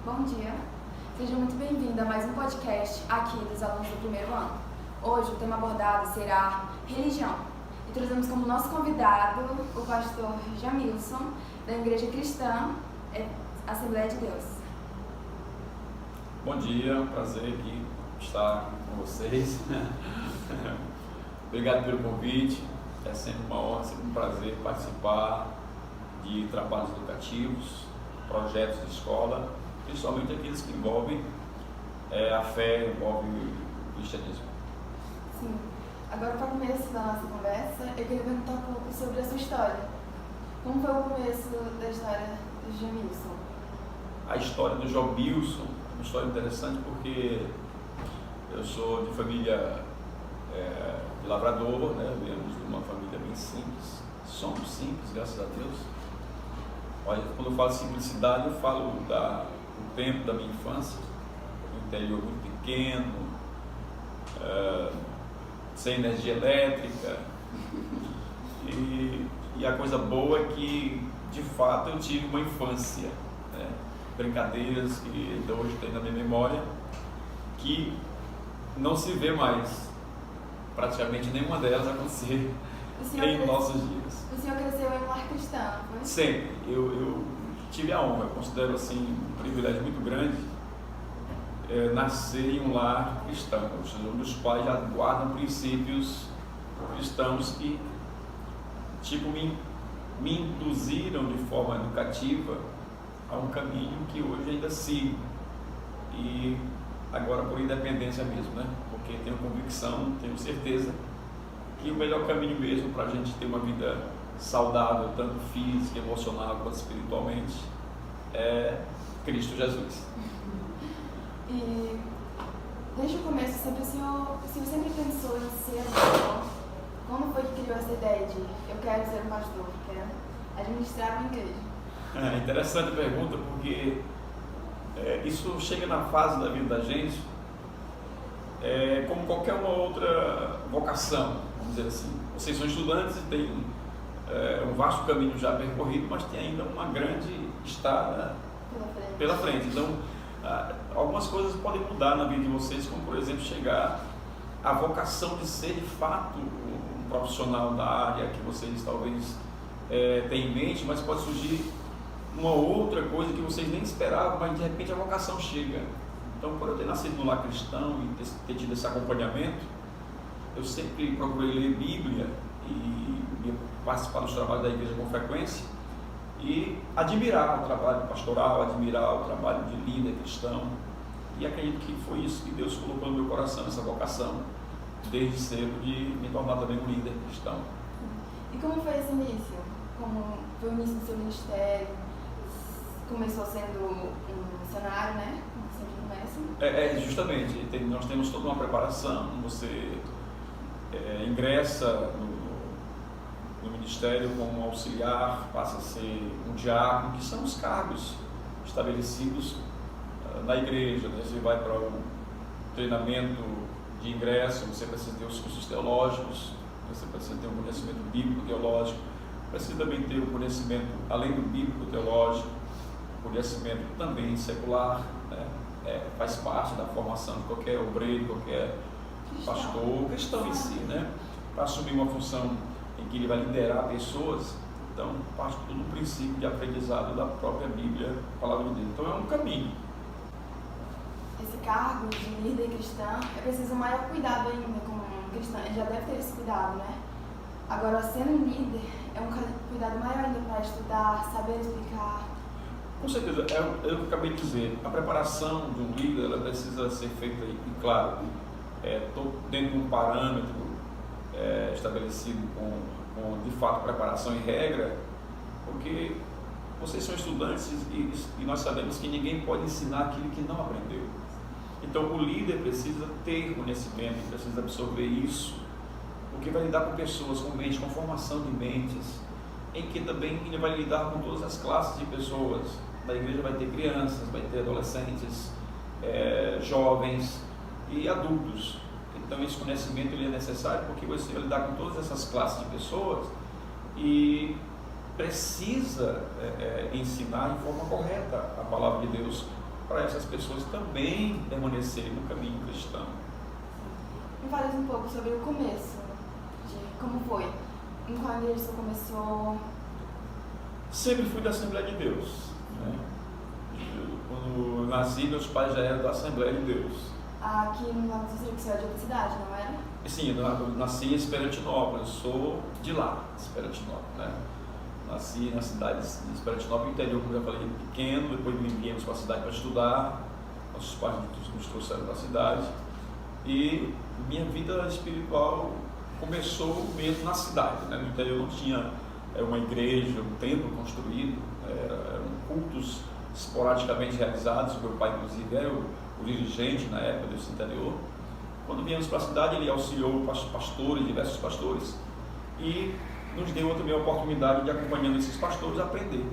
Bom dia, seja muito bem-vindo a mais um podcast aqui dos alunos do primeiro ano. Hoje o tema abordado será religião e trazemos como nosso convidado o pastor Jamilson, da Igreja Cristã Assembleia de Deus. Bom dia, prazer aqui estar com vocês. Obrigado pelo convite, é sempre uma honra, sempre um prazer participar de trabalhos educativos, projetos de escola, principalmente aqueles que envolvem a fé, envolvem o cristianismo. Sim, agora para o começo da nossa conversa, eu queria perguntar um pouco sobre a sua história. Como foi o começo da história do Jamilson? A história do Jamilson é uma história interessante porque eu sou de família de lavrador, né? Viemos de uma família bem simples, somos simples, graças a Deus. Olha, quando eu falo simplicidade, eu falo do tempo da minha infância, um interior muito pequeno, sem energia elétrica, e a coisa boa é que, de fato, eu tive uma infância, né? Brincadeiras que ainda hoje tenho na minha memória, que não se vê mais, praticamente nenhuma delas acontecer em nossos dias. O senhor cresceu em um lar cristão, foi? Sempre. Eu tive a honra, eu considero assim um privilégio muito grande nascer em um lar cristão, ou seja, onde os pais já guardam princípios cristãos que me induziram de forma educativa a um caminho que hoje ainda sigo, e agora por independência mesmo, né? Porque tenho convicção, tenho certeza que o melhor caminho mesmo para a gente ter uma vida saudável, tanto física, emocional quanto espiritualmente, é Cristo Jesus. E desde o começo, o senhor sempre pensou em ser pastor? Como foi que criou essa ideia de eu quero ser um pastor, quero administrar uma igreja? É interessante a pergunta, porque isso chega na fase da vida da gente como qualquer uma outra vocação, vamos dizer assim. Vocês são estudantes e têm um vasto caminho já percorrido, mas tem ainda uma grande estrada pela frente. Então, algumas coisas podem mudar na vida de vocês, como por exemplo chegar à vocação de ser de fato um profissional da área que vocês talvez tenham em mente, mas pode surgir uma outra coisa que vocês nem esperavam, mas de repente a vocação chega. Então, por eu ter nascido no lar cristão e ter tido esse acompanhamento, eu sempre procurei ler Bíblia e participar dos trabalhos da igreja com frequência e admirar o trabalho pastoral, admirar o trabalho de líder cristão, e acredito que foi isso que Deus colocou no meu coração, essa vocação, desde cedo, de me tornar também um líder cristão. E como foi esse início? Como foi o início do seu ministério? Começou sendo um missionário, né? Justamente, nós temos toda uma preparação. Você ingressa no ministério como auxiliar, passa a ser um diácono, que são os cargos estabelecidos na igreja. Você vai para o treinamento de ingresso, você precisa ter os cursos teológicos, você precisa ter um conhecimento bíblico teológico, precisa também ter o conhecimento, além do bíblico teológico, conhecimento também secular, né? Faz parte da formação de qualquer obreiro, qualquer pastor, cristão em si, né? Para assumir uma função em que ele vai liderar pessoas. Então, parte do princípio de aprendizado da própria Bíblia, a palavra de Deus. Então, é um caminho. Esse cargo de líder cristão é preciso maior cuidado ainda como cristão. Ele já deve ter esse cuidado, né? Agora, sendo líder, é um cuidado maior ainda para estudar, saber explicar. Com certeza, eu acabei de dizer, a preparação de um líder, ela precisa ser feita, e claro, dentro de um parâmetro estabelecido com de fato preparação e regra, porque vocês são estudantes e nós sabemos que ninguém pode ensinar aquilo que não aprendeu. Então o líder precisa ter conhecimento, precisa absorver isso, porque vai lidar com pessoas com mente, com formação de mentes, em que também ele vai lidar com todas as classes de pessoas. Na igreja vai ter crianças, vai ter adolescentes, jovens e adultos. Então esse conhecimento ele é necessário porque você vai lidar com todas essas classes de pessoas e precisa ensinar em forma correta a palavra de Deus para essas pessoas também permanecerem no caminho cristão. Me fale um pouco sobre o começo, de como foi, em qual igreja você começou? Sempre fui da Assembleia de Deus, né? Quando eu nasci, meus pais já eram da Assembleia de Deus. Aqui no Lago dos Rodrigues, você é de outra cidade, não era? Sim, eu nasci em Esperantinópolis, eu sou de lá, Esperantinópolis, né? Nasci na cidade de Esperantinópolis, interior, como eu já falei, pequeno, depois viemos para a cidade para estudar, nossos pais nos trouxeram para a cidade, e minha vida espiritual começou mesmo na cidade, né? No interior não tinha uma igreja, um templo construído, eram cultos esporadicamente realizados. Meu pai, inclusive, era o dirigente na época desse interior. Quando viemos para a cidade, ele auxiliou pastores, diversos pastores, e nos deu também a oportunidade de, acompanhando esses pastores, aprender.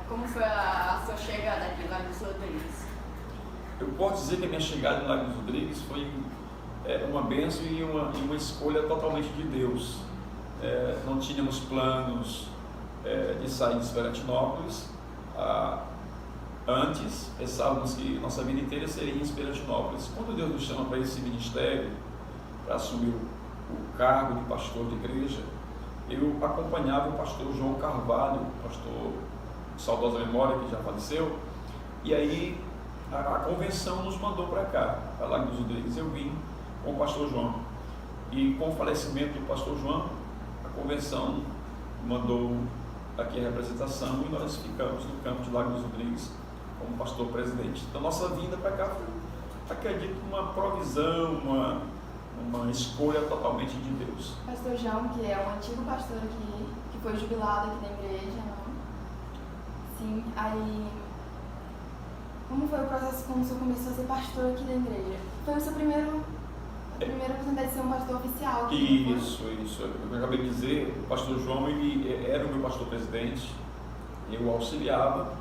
Como foi a sua chegada aqui lá dos Rodrigues? Eu posso dizer que a minha chegada no Lago dos Rodrigues foi uma bênção e uma escolha totalmente de Deus. Não tínhamos planos de sair de Esperantinópolis. Antes, pensávamos que nossa vida inteira seria em Esperantinópolis. Quando Deus nos chama para esse ministério, para assumir o cargo de pastor de igreja, eu acompanhava o pastor João Carvalho, pastor de saudosa memória, que já faleceu, e aí a convenção nos mandou para cá, para Lago dos Rodrigues. Eu vim com o pastor João, e com o falecimento do pastor João, a convenção mandou aqui a representação e nós ficamos no campo de Lago dos Rodrigues como pastor presidente. Então nossa vinda para cá foi, acredito, uma provisão, uma escolha totalmente de Deus. Pastor João, que é um antigo pastor aqui, que foi jubilado aqui na igreja, não? Sim, aí... Como foi o processo quando o senhor começou a ser pastor aqui da igreja? Foi o seu primeira oportunidade de ser um pastor oficial aqui? Isso. Eu acabei de dizer, o pastor João, ele era o meu pastor presidente, eu o auxiliava,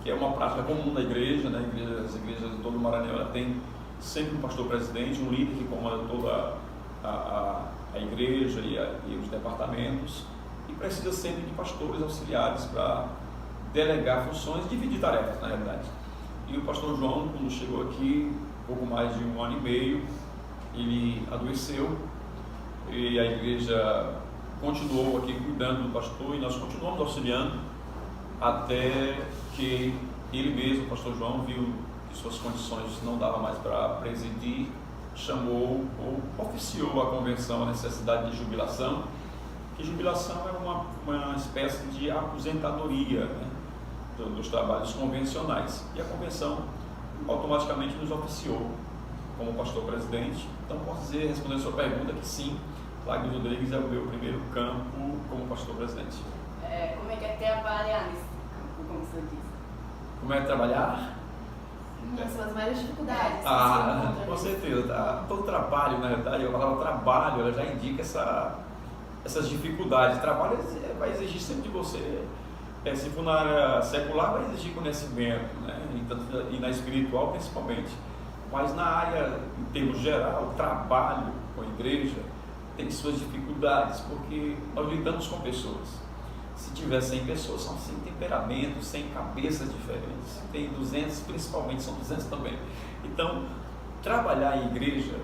que é uma prática comum da igreja, né? As igrejas de todo o Maranhão, ela tem sempre um pastor presidente, um líder que comanda toda a igreja e os departamentos, e precisa sempre de pastores auxiliares para delegar funções, dividir tarefas, na realidade. E o pastor João, quando chegou aqui, pouco mais de 1 ano e meio, ele adoeceu, e a igreja continuou aqui cuidando do pastor, e nós continuamos auxiliando, até que ele mesmo, o pastor João, viu que suas condições não davam mais para presidir, chamou ou oficiou a convenção a necessidade de jubilação, que jubilação é uma espécie de aposentadoria, né, dos trabalhos convencionais, e a convenção automaticamente nos oficiou como pastor presidente. Então posso dizer, respondendo a sua pergunta, que sim, Lago dos Rodrigues é o meu primeiro campo como pastor presidente. Como é que é trabalhar nesse campo, como você disse? Como é trabalhar? Quais são as maiores dificuldades? Com certeza. Todo trabalho, na verdade, a palavra trabalho, ela já indica essas dificuldades. Trabalho vai exigir sempre de você. Se for na área secular, vai exigir conhecimento, né? E na espiritual principalmente. Mas na área, em termos geral, o trabalho com a igreja tem suas dificuldades, porque nós lidamos com pessoas. Se tiver 100 pessoas, são 100 temperamentos, 100 cabeças diferentes. Se tem 200, principalmente, são 200 também. Então, trabalhar em igreja,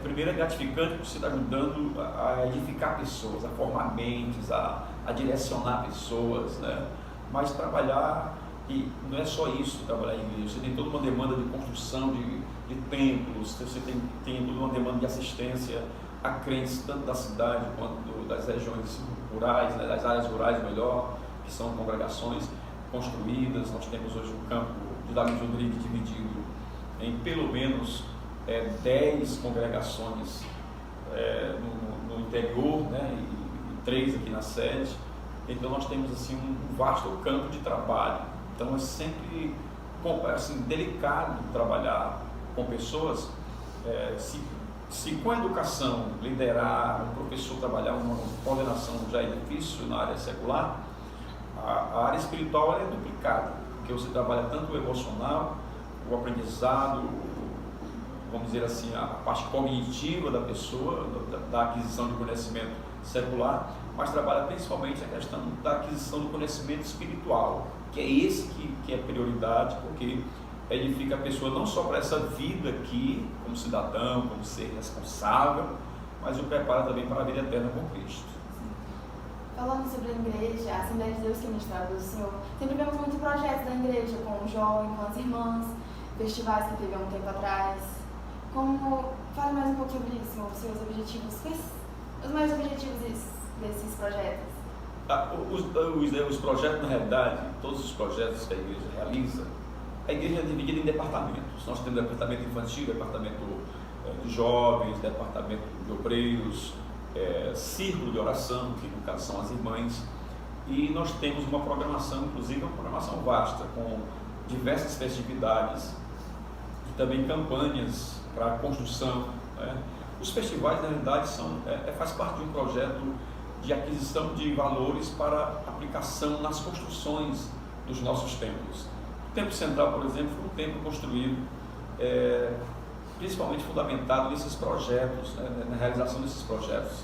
primeiro é gratificante, porque você está ajudando a edificar pessoas, a formar mentes, a direcionar pessoas, né? Mas trabalhar, e não é só isso, trabalhar em igreja, você tem toda uma demanda de construção de templos, você tem toda uma demanda de assistência a crentes, tanto da cidade quanto das regiões rurais, né, das áreas rurais melhor, que são congregações construídas. Nós temos hoje um campo de Lago dos Rodrigues dividido em pelo menos 10 congregações no interior, né, e 3 aqui na sede. Então nós temos assim um vasto campo de trabalho. Então é sempre assim, delicado trabalhar com pessoas. Se com a educação liderar, um professor trabalhar uma coordenação já é difícil na área secular, a área espiritual ela é duplicada, porque você trabalha tanto o emocional, o aprendizado, vamos dizer assim, a parte cognitiva da pessoa, da aquisição de conhecimento secular, mas trabalha principalmente a questão da aquisição do conhecimento espiritual, que é esse que é prioridade, porque edifica a pessoa não só para essa vida aqui, como cidadão, como ser responsável, mas o prepara também para a vida eterna com Cristo. Falando sobre a igreja, a Assembleia de Deus que é ministrada do Senhor, sempre vemos muitos projetos da igreja, com o jovem, com as irmãs, festivais que teve há um tempo atrás. Fale mais um pouco sobre isso, os seus objetivos, os maiores objetivos desses projetos. Os projetos, na realidade, todos os projetos que a igreja realiza, a igreja é dividida em departamentos. Nós temos departamento infantil, departamento de jovens, departamento de obreiros, círculo de oração, que no caso são as irmãs, e nós temos uma programação, inclusive uma programação vasta, com diversas festividades e também campanhas para a construção, né? Os festivais, na realidade, faz parte de um projeto de aquisição de valores para aplicação nas construções dos nossos templos. O Templo Central, por exemplo, foi um templo construído, principalmente fundamentado nesses projetos, né, na realização desses projetos,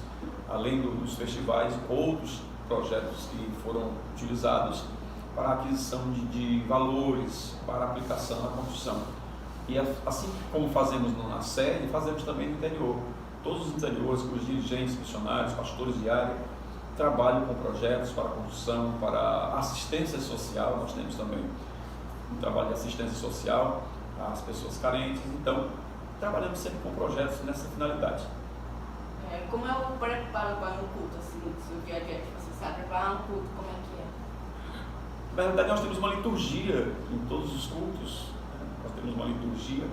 além dos festivais, outros projetos que foram utilizados para a aquisição de valores, para a aplicação na construção. E assim como fazemos na sede, fazemos também no interior. Todos os interiores, os dirigentes, missionários, pastores de área, trabalham com projetos para a construção, para assistência social. Nós temos também um trabalho de assistência social às pessoas carentes. Então, trabalhamos sempre com projetos nessa finalidade. Como é o preparo para um culto, assim, no seu dia a dia? Você sabe preparar um culto, como é que é? Na verdade, nós temos uma liturgia em todos os cultos, né? Nós temos uma liturgia,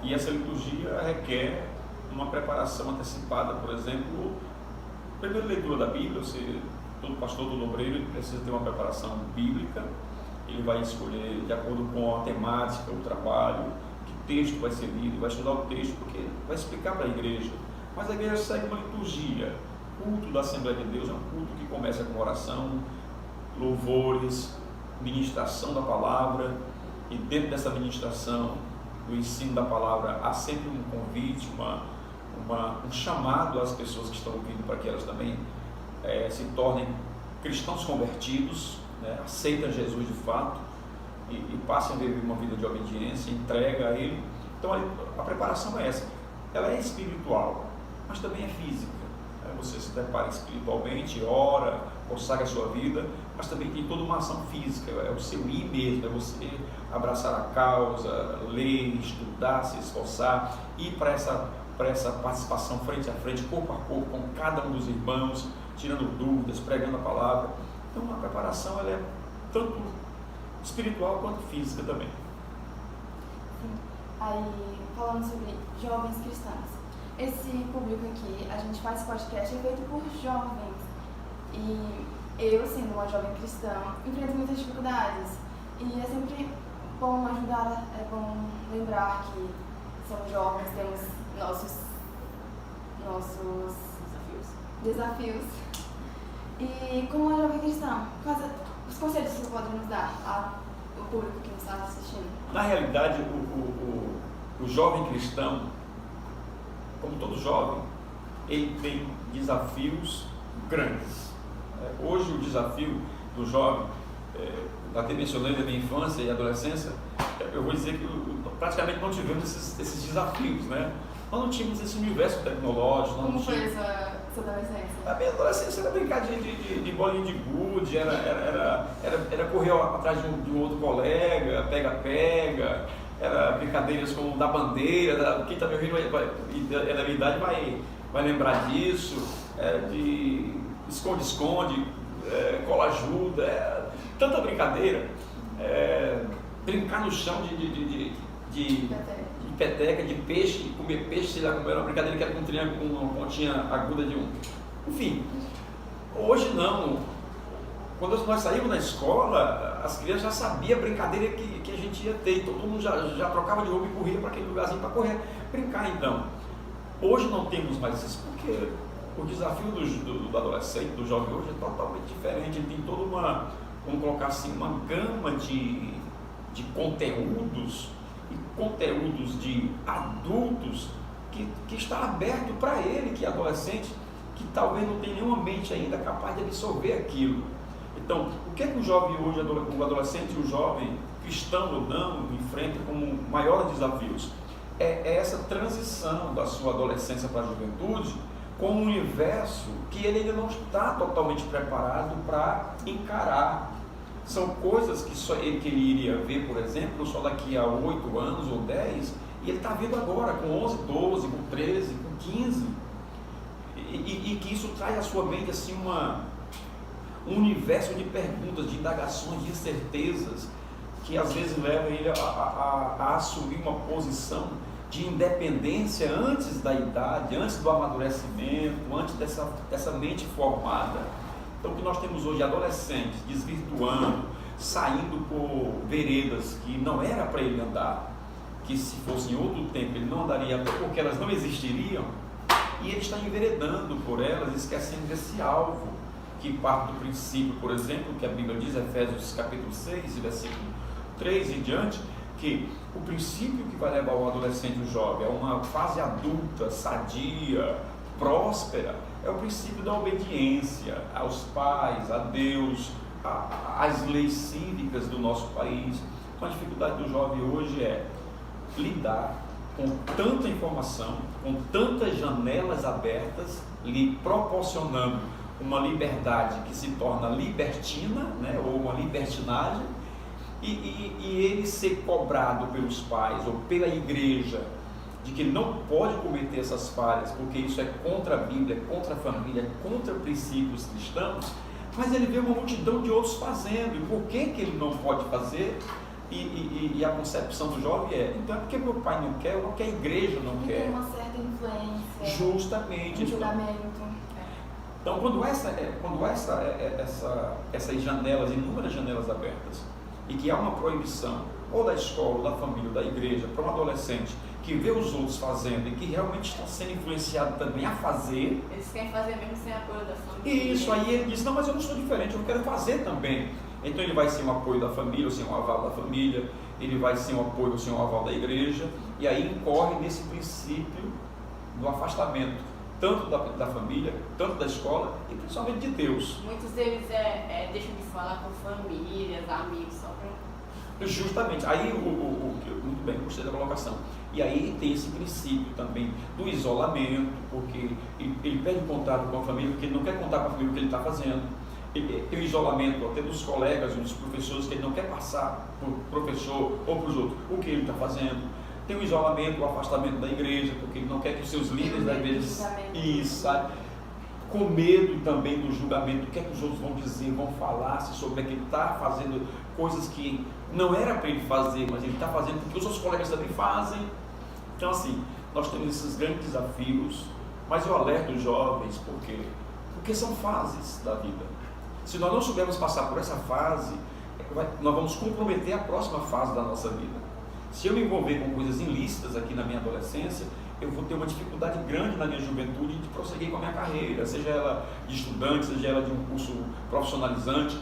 e essa liturgia requer uma preparação antecipada. Por exemplo, primeira leitura da Bíblia, todo pastor, todo obreiro, ele precisa ter uma preparação bíblica. Ele vai escolher de acordo com a temática, o trabalho, que texto vai ser lido, vai estudar o texto, porque vai explicar para a igreja. Mas a igreja segue uma liturgia. O culto da Assembleia de Deus é um culto que começa com oração, louvores, ministração da palavra, e dentro dessa ministração, do ensino da palavra, há sempre um convite, um chamado às pessoas que estão ouvindo para que elas também se tornem cristãos convertidos, né, aceitam Jesus de fato e passem a viver uma vida de obediência, entrega a Ele. Então a preparação é essa. Ela é espiritual, mas também é física. Você se prepara espiritualmente, ora, consagra a sua vida, mas também tem toda uma ação física, é o seu ir mesmo, é você abraçar a causa, ler, estudar, se esforçar, ir para essa participação frente a frente, corpo a corpo, com cada um dos irmãos, tirando dúvidas, pregando a palavra. Então a preparação ela é tanto espiritual quanto física também. Sim. Aí, falando sobre jovens cristãos, esse público aqui, a gente faz podcast, é feito por jovens. E eu, sendo uma jovem cristã, enfrento muitas dificuldades. E é sempre bom ajudar, é bom lembrar que somos jovens, temos nossos desafios. E como uma jovem cristã, quais os conselhos que você pode nos dar ao público que nos está assistindo? Na realidade, o jovem cristão, como todo jovem, ele tem desafios grandes. Hoje o desafio do jovem, até mencionei da minha infância e adolescência, eu vou dizer que praticamente não tivemos esses desafios, né? Nós não tínhamos esse universo tecnológico. Como foi essa adolescência? A minha adolescência era brincar de bolinha de gude, era correr atrás de um outro colega, pega-pega, era brincadeiras como da bandeira, quem está me ouvindo é da minha idade vai lembrar disso, de esconde-esconde, cola-ajuda, tanta brincadeira, brincar no chão de peteca, de peixe, comer peixe, sei lá como era, uma brincadeira que era com um triângulo, com uma pontinha aguda de um... Enfim, hoje não. Quando nós saímos na escola, as crianças já sabiam a brincadeira que a gente ia ter, todo mundo já trocava de roupa e corria para aquele lugarzinho para correr, brincar então. Hoje não temos mais isso, porque o desafio do adolescente, do jovem hoje é totalmente diferente, ele tem toda uma, vamos colocar assim, uma gama de conteúdos e conteúdos de adultos que está aberto para ele, que é adolescente, que talvez não tenha nenhuma mente ainda capaz de absorver aquilo. Então, o que é que o jovem hoje, o adolescente e o jovem cristão ou não, enfrenta como maiores desafios. É essa transição da sua adolescência para a juventude com um universo que ele ainda não está totalmente preparado para encarar. São coisas que ele iria ver, por exemplo, só daqui a 8 anos ou 10, e ele está vendo agora, com 11, 12, com 13, com 15, e que isso traz à sua mente assim, um universo de perguntas, de indagações, de incertezas, que às vezes leva ele a assumir uma posição de independência antes da idade, antes do amadurecimento, antes dessa mente formada. Então, o que nós temos hoje, adolescentes desvirtuando, saindo por veredas que não era para ele andar, que se fosse em outro tempo ele não andaria, até porque elas não existiriam, e ele está enveredando por elas, esquecendo desse alvo, que parte do princípio, por exemplo, que a Bíblia diz, Efésios capítulo 6, versículo 3 em diante, que o princípio que vai levar o adolescente, o jovem, a uma fase adulta, sadia, próspera, é o princípio da obediência aos pais, a Deus, às leis cívicas do nosso país. Então a dificuldade do jovem hoje é lidar com tanta informação, com tantas janelas abertas, lhe proporcionando uma liberdade que se torna libertina, né, ou uma libertinagem, e ele ser cobrado pelos pais ou pela igreja de que não pode cometer essas falhas, porque isso é contra a Bíblia, é contra a família, é contra princípios cristãos, mas ele vê uma multidão de outros fazendo, e por que ele não pode fazer? E a concepção do jovem é, então é porque meu pai não quer, ou porque a igreja não quer. Tem uma certa influência. Justamente. Um julgamento. Então, quando essas janelas, inúmeras janelas abertas, e que há uma proibição, ou da escola, ou da família, ou da igreja, para um adolescente que vê os outros fazendo e que realmente está sendo influenciado também a fazer. Eles querem fazer mesmo sem apoio da família. Isso, aí ele diz, não, mas eu não sou diferente, eu quero fazer também. Então ele vai sem o apoio da família, ou sem o aval da família, ele vai sem o apoio ou sem o aval da igreja, e aí incorre nesse princípio do afastamento, tanto da família, tanto da escola e principalmente de Deus. Muitos deles deixam de falar com famílias, amigos, só para... Justamente, aí muito bem, gostei da colocação. E aí tem esse princípio também do isolamento, porque ele perde contato com a família, porque ele não quer contar para a família o que ele está fazendo. Tem o isolamento até dos colegas, dos professores, que ele não quer passar para o professor ou para os outros o que ele está fazendo. Tem o isolamento, o afastamento da igreja, porque ele não quer que os seus líderes da igreja sabe? Com medo também do julgamento, o que é que os outros vão dizer, vão falar sobre que ele está fazendo coisas que não era para ele fazer, mas ele está fazendo porque os outros colegas também fazem. Então assim, nós temos esses grandes desafios, mas eu alerto os jovens, porque são fases da vida. Se nós não soubermos passar por essa fase, nós vamos comprometer a próxima fase da nossa vida. Se eu me envolver com coisas ilícitas aqui na minha adolescência, eu vou ter uma dificuldade grande na minha juventude de prosseguir com a minha carreira, seja ela de estudante, seja ela de um curso profissionalizante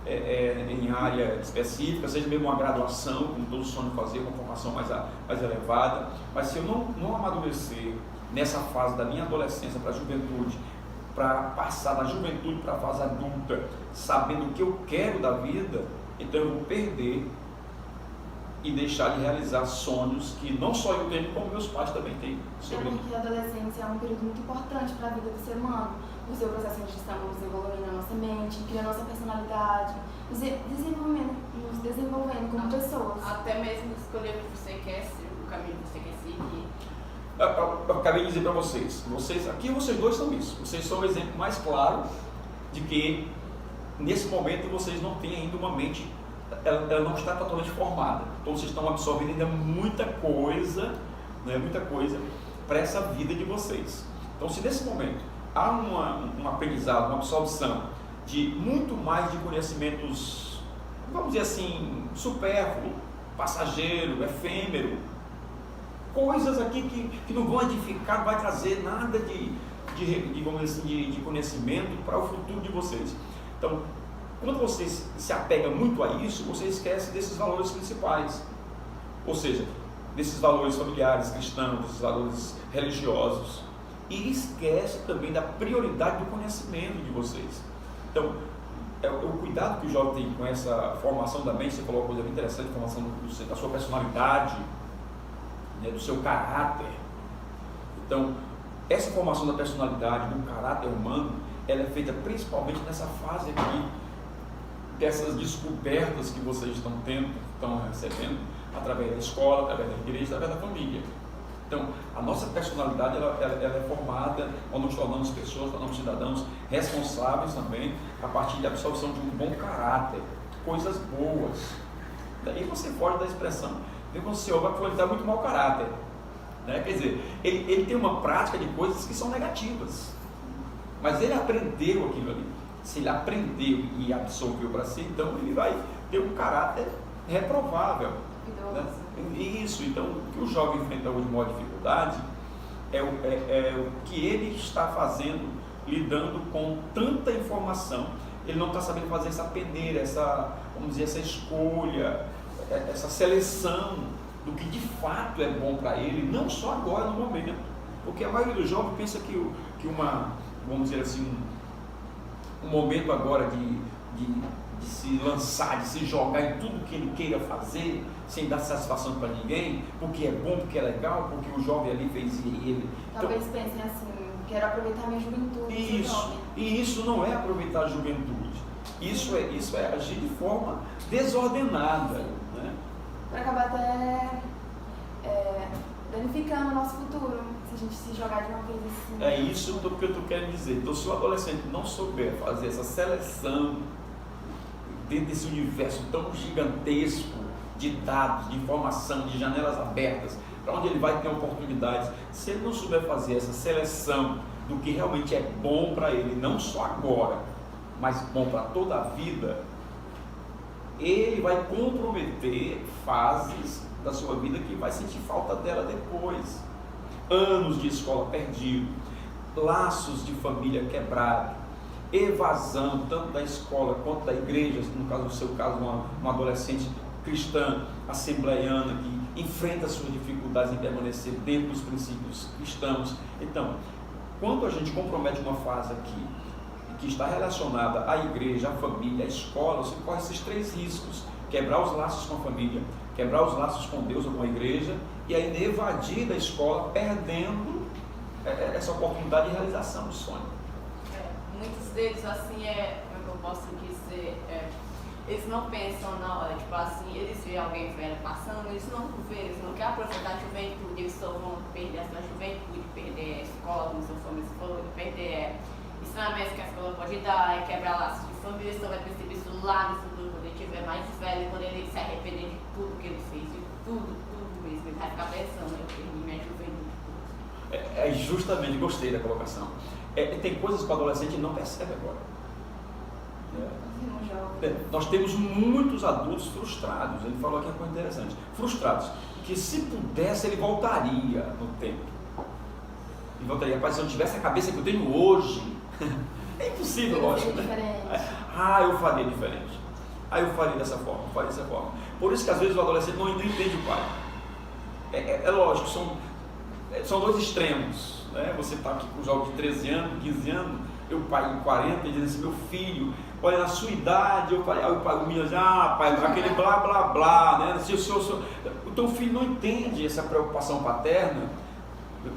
em área específica, seja mesmo uma graduação, como todos sonham fazer, uma formação mais elevada. Mas se eu não amadurecer nessa fase da minha adolescência para a juventude, para passar da juventude para a fase adulta, sabendo o que eu quero da vida, então eu vou perder e deixar de realizar sonhos que não só eu tenho, como meus pais também têm sobre mim. Que a adolescência é um período muito importante para a vida do ser humano, no seu processo onde estamos desenvolvendo a nossa mente, criando a nossa personalidade, nos desenvolvendo como pessoas. Até mesmo escolher o que você quer, o caminho que você quer seguir. Eu acabei de dizer para vocês, aqui vocês dois são isso, vocês são o exemplo mais claro de que nesse momento vocês não têm ainda uma mente, ela não está totalmente formada, então vocês estão absorvendo ainda muita coisa para essa vida de vocês. Então se nesse momento há um aprendizado, uma absorção de muito mais de conhecimentos, vamos dizer assim, supérfluo, passageiro, efêmero, coisas aqui que não vão edificar, não vai trazer nada vamos dizer assim, de conhecimento para o futuro de vocês. Então, quando vocês se apegam muito a isso, você esquece desses valores principais, ou seja, desses valores familiares, cristãos, desses valores religiosos, e esquece também da prioridade do conhecimento de vocês. Então, o cuidado que o jovem tem com essa formação da mente. Você falou uma coisa bem interessante, formação da sua personalidade, né, do seu caráter. Então, essa formação da personalidade, do caráter humano, ela é feita principalmente nessa fase aqui, dessas descobertas que vocês estão tendo, estão recebendo, através da escola, através da igreja, através da família. Então, a nossa personalidade ela é formada quando nos tornamos pessoas, tornamos cidadãos responsáveis também, a partir da absorção de um bom caráter, coisas boas. Daí você foge da expressão, quando você ouve que ele está muito mau caráter. Né? Quer dizer, ele tem uma prática de coisas que são negativas, mas ele aprendeu aquilo ali. Se ele aprendeu e absorveu para si, então ele vai ter um caráter reprovável. Né? Isso, então o que o jovem enfrenta hoje de maior dificuldade é o que ele está fazendo, lidando com tanta informação. Ele não está sabendo fazer essa peneira, vamos dizer, essa escolha, essa seleção do que de fato é bom para ele, não só agora no momento, porque a maioria dos jovens pensa que vamos dizer assim, um momento agora de se lançar, de se jogar em tudo que ele queira fazer, sem dar satisfação para ninguém, porque é bom, porque é legal, porque o jovem ali fez e ele... Talvez pensem assim, quero aproveitar minha juventude. E isso não é aproveitar a juventude, isso é agir de forma desordenada, né? Para acabar até danificando o nosso futuro, se a gente se jogar de uma vez assim. É isso que eu estou querendo dizer. Então, se o adolescente não souber fazer essa seleção dentro desse universo tão gigantesco de dados, de informação, de janelas abertas, para onde ele vai ter oportunidades, se ele não souber fazer essa seleção do que realmente é bom para ele, não só agora, mas bom para toda a vida, ele vai comprometer fases da sua vida que vai sentir falta dela depois. Anos de escola perdido, laços de família quebrado, evasão tanto da escola quanto da igreja, no seu caso uma adolescente cristã, assembleiana, que enfrenta suas dificuldades em permanecer dentro dos princípios cristãos. Então, quando a gente compromete uma fase aqui, que está relacionada à igreja, à família, à escola, você corre esses 3 riscos: quebrar os laços com a família, quebrar os laços com Deus ou com a igreja, e ainda evadir da escola, perdendo essa oportunidade de realização do sonho. Muitos deles, assim, como eu posso dizer, eles não pensam na hora, tipo assim, eles veem alguém velho passando, eles não querem aproveitar a juventude, eles só vão perder essa juventude, perder a escola, como seu família falou, perder ensinamentos que a escola pode dar, quebrar laços de família. Só vai perceber isso lá no futuro, quando ele estiver mais velho, quando ele se arrepender de tudo que ele fez, de tudo mesmo. Ele vai ficar pensando, eu perdi minha juventude. Justamente, gostei da colocação. Tem coisas que o adolescente não percebe agora. Nós temos muitos adultos frustrados. Ele falou aqui uma coisa interessante: frustrados, que se pudesse ele voltaria no tempo. Ele voltaria, rapaz, se eu tivesse a cabeça que eu tenho hoje, é impossível, lógico, né? Eu faria diferente. Eu faria dessa forma, Por isso que às vezes o adolescente não entende o pai. É lógico, são 2 extremos, né? Você está aqui com os jovens de 13 anos, 15 anos, e o pai de 40, dizendo assim: meu filho, olha, na sua idade, o pai, o menino diz: pai, aquele blá blá blá, né? O teu filho não entende essa preocupação paterna,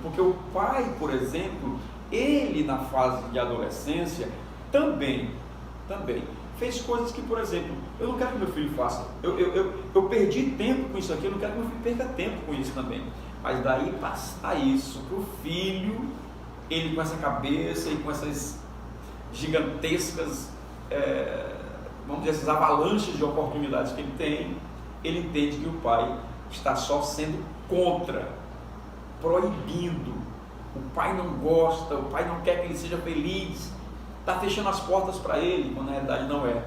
porque o pai, por exemplo, ele na fase de adolescência também fez coisas que, por exemplo, eu não quero que meu filho faça. Eu perdi tempo com isso aqui, eu não quero que meu filho perca tempo com isso também. Mas daí passar isso para o filho, ele com essa cabeça e com essas gigantescas, vamos dizer, essas avalanches de oportunidades que ele tem, ele entende que o pai está só sendo contra, proibindo. O pai não gosta, o pai não quer que ele seja feliz, está fechando as portas para ele, quando na realidade não é.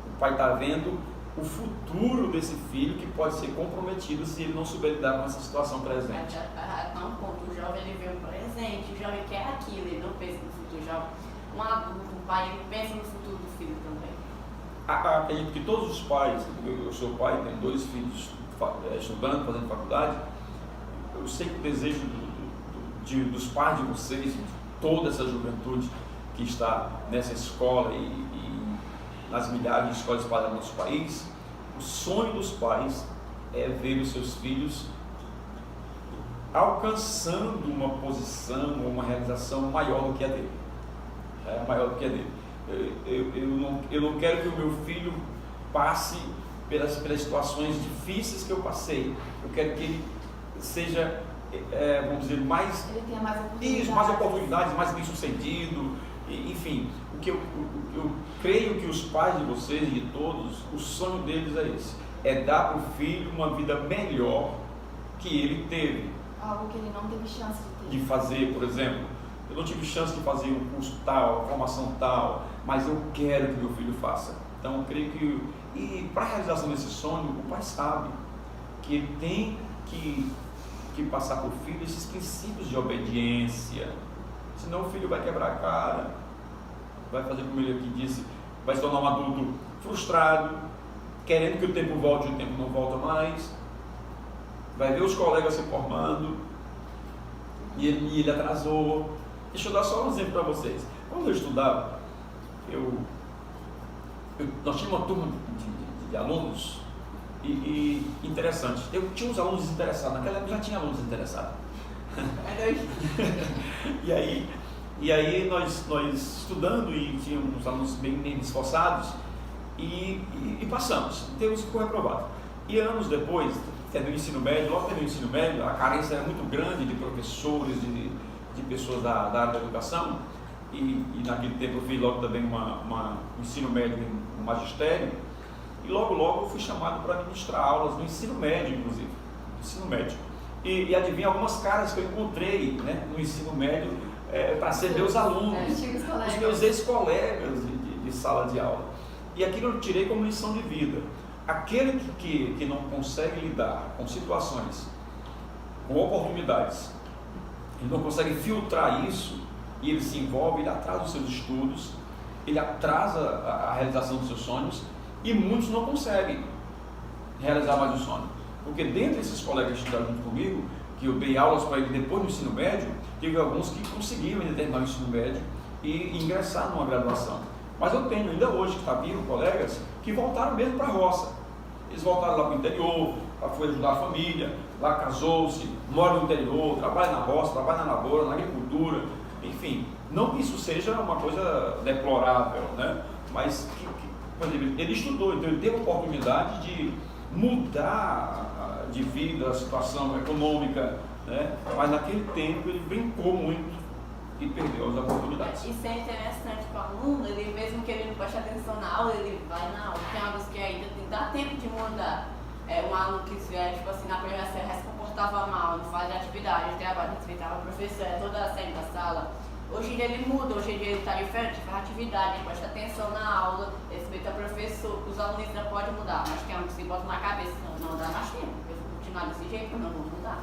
O pai está vendo o futuro desse filho que pode ser comprometido se ele não souber lidar com essa situação presente. Tá um ponto, o jovem ele vê o presente, o jovem quer aquilo, ele não pensa no futuro. Um adulto, um pai, ele pensa no futuro do filho também. Acredito que todos os pais, eu sou pai, tenho 2 filhos estudando, fazendo faculdade, eu sei que o desejo dos pais de vocês, de toda essa juventude que está nessa escola e nas milhares de escolas espalhadas no nosso país, o sonho dos pais é ver os seus filhos alcançando uma posição ou uma realização maior do que a dele. Maior do que a dele. Eu não quero que o meu filho passe pelas situações difíceis que eu passei. Eu quero que ele seja, vamos dizer, ele tenha mais oportunidades. Isso, mais oportunidades, mais bem sucedido, enfim. O que eu creio que os pais de vocês e de todos, o sonho deles é esse: é dar para o filho uma vida melhor que ele teve. Algo que ele não teve chance de ter. De fazer, por exemplo, eu não tive chance de fazer um curso tal, uma formação tal, mas eu quero que meu filho faça. Então eu creio que, e para a realização desse sonho, o pai sabe que ele tem que passar para o filho esses princípios de obediência, senão o filho vai quebrar a cara, vai fazer como ele aqui disse, vai se tornar um adulto frustrado, querendo que o tempo volte e o tempo não volta mais, vai ver os colegas se formando e ele atrasou. Deixa eu dar só um exemplo para vocês. Quando eu estudava, nós tínhamos uma turma de alunos e interessante. Eu tinha uns alunos interessados, naquela época já tinha alunos interessados. E aí nós estudando e tínhamos uns alunos bem esforçados e passamos, temos que reprovado. E anos depois, do ensino médio, logo no ensino médio, a carência era muito grande de professores, de pessoas da área da educação, e naquele tempo eu fiz logo também um ensino médio no magistério, e logo eu fui chamado para ministrar aulas no ensino médio, inclusive, ensino médio. E adivinha algumas caras que eu encontrei, né, no ensino médio, para ser meus alunos, os meus ex-colegas de sala de aula. E aquilo eu tirei como lição de vida. Aquele que não consegue lidar com situações, com oportunidades, ele não consegue filtrar isso, e ele se envolve, ele atrasa os seus estudos, ele atrasa a realização dos seus sonhos, e muitos não conseguem realizar mais o sonho. Porque dentre esses colegas que estudaram junto comigo, que eu dei aulas para ele depois do ensino médio, teve alguns que conseguiram ainda terminar o ensino médio e ingressar numa graduação. Mas eu tenho ainda hoje, que está vindo, colegas que voltaram mesmo para a roça. Eles voltaram lá para o interior, foi ajudar a família, lá casou-se, mora no interior, trabalha na roça, trabalha na lavoura, na agricultura, enfim. Não que isso seja uma coisa deplorável, né? Mas por exemplo, ele estudou, então ele teve a oportunidade de mudar de vida, a situação econômica, né? Mas naquele tempo ele brincou muito e perdeu as oportunidades. Isso é interessante para o aluno, ele mesmo que ele não preste atenção na aula, ele vai na aula. Tem alunos que ainda dá tempo de mudar. Um aluno que tipo assim, na primeira série se comportava mal, não fazia atividade, trabalho, respeitava o professor, toda a série da sala. Hoje em dia ele muda, hoje em dia ele está diferente, faz atividade, ele presta atenção na aula, respeita o professor. Os alunos ainda podem mudar, mas tem alunos que botam na cabeça, não dá mais tempo, eu vou continuar desse jeito, não vou mudar.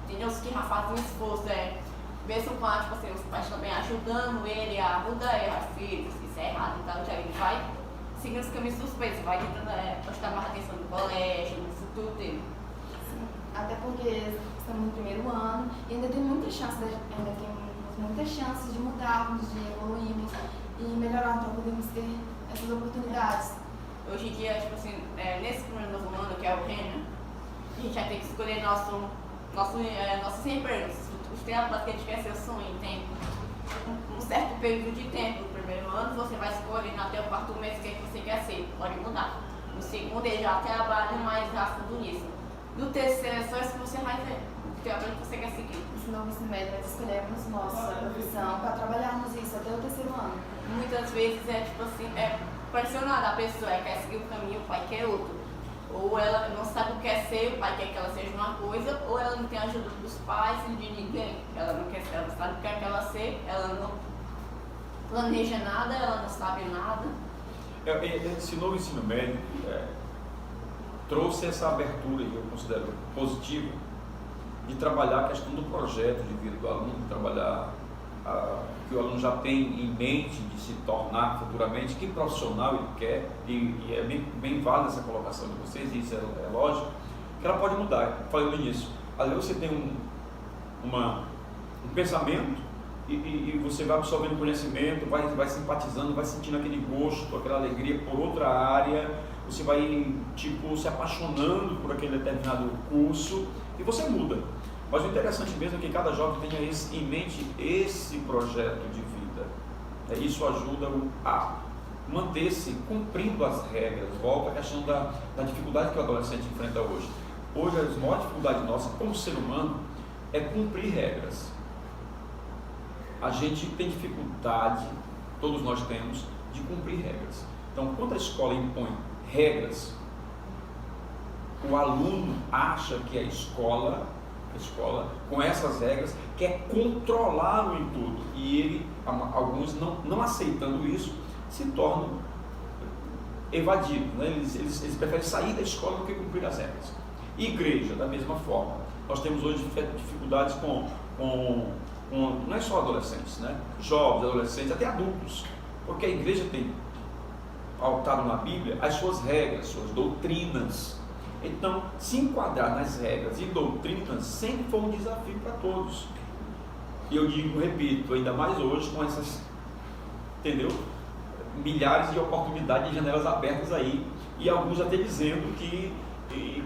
Tem uns que já fazem um esforço, mesmo com tipo assim, os pais também ajudando ele a mudar, filho, isso é errado, então já ele vai seguindo os caminhos suspeitos, vai tentando prestar mais atenção no colégio, no futuro dele. Sim, até porque estamos no primeiro ano e ainda tem muita chance, muitas chances de mudarmos, de evoluirmos e melhorar para podermos ter essas oportunidades. Hoje em dia, tipo assim, nesse primeiro novo ano, que é o REN, a gente vai ter que escolher nossos empregos, os trabalhos que a gente quer ser o sonho. Tem um certo período de tempo. No primeiro ano, você vai escolher até o quarto mês o que você quer ser, pode mudar. No segundo, ele já trabalha mais a fundo nisso. No terceiro, é só isso que você vai ver, o trabalho que você quer seguir. No novo ensino médio, nós escolhemos nossa profissão para trabalharmos isso até o terceiro ano. Muitas vezes tipo assim, pressionada a pessoa, quer seguir o caminho, o pai quer outro. Ou ela não sabe o que quer ser, o pai quer que ela seja uma coisa, ou ela não tem ajuda dos pais e de ninguém. Ela não quer ser, ela sabe o que quer ela ser, ela não planeja nada, ela não sabe nada. Esse novo ensino médio trouxe essa abertura, que eu considero positiva, de trabalhar a questão do projeto de vida do aluno, de trabalhar que o aluno já tem em mente de se tornar futuramente, que profissional ele quer, e é bem válida essa colocação de vocês, e isso é lógico, que ela pode mudar. Eu falei no início, às vezes você tem um pensamento e você vai absorvendo conhecimento, vai simpatizando, vai sentindo aquele gosto, aquela alegria por outra área, você vai se apaixonando por aquele determinado curso e você muda. Mas o interessante mesmo é que cada jovem tenha em mente esse projeto de vida. Isso ajuda a manter-se cumprindo as regras. Volta à questão da dificuldade que o adolescente enfrenta hoje. Hoje a maior dificuldade nossa como ser humano é cumprir regras. A gente tem dificuldade, todos nós temos, de cumprir regras. Então, quando a escola impõe regras, o aluno acha que a escola, com essas regras, quer controlá-lo em tudo. E alguns não aceitando isso, se tornam evadidos. Né? Eles preferem sair da escola do que cumprir as regras. Igreja, da mesma forma. Nós temos hoje dificuldades não é só adolescentes, né? Jovens, adolescentes, até adultos, porque a igreja tem pautado na Bíblia as suas regras, suas doutrinas. Então, se enquadrar nas regras e doutrinas sempre foi um desafio para todos. E eu repito, ainda mais hoje com essas, milhares de oportunidades de janelas abertas aí, e alguns até dizendo que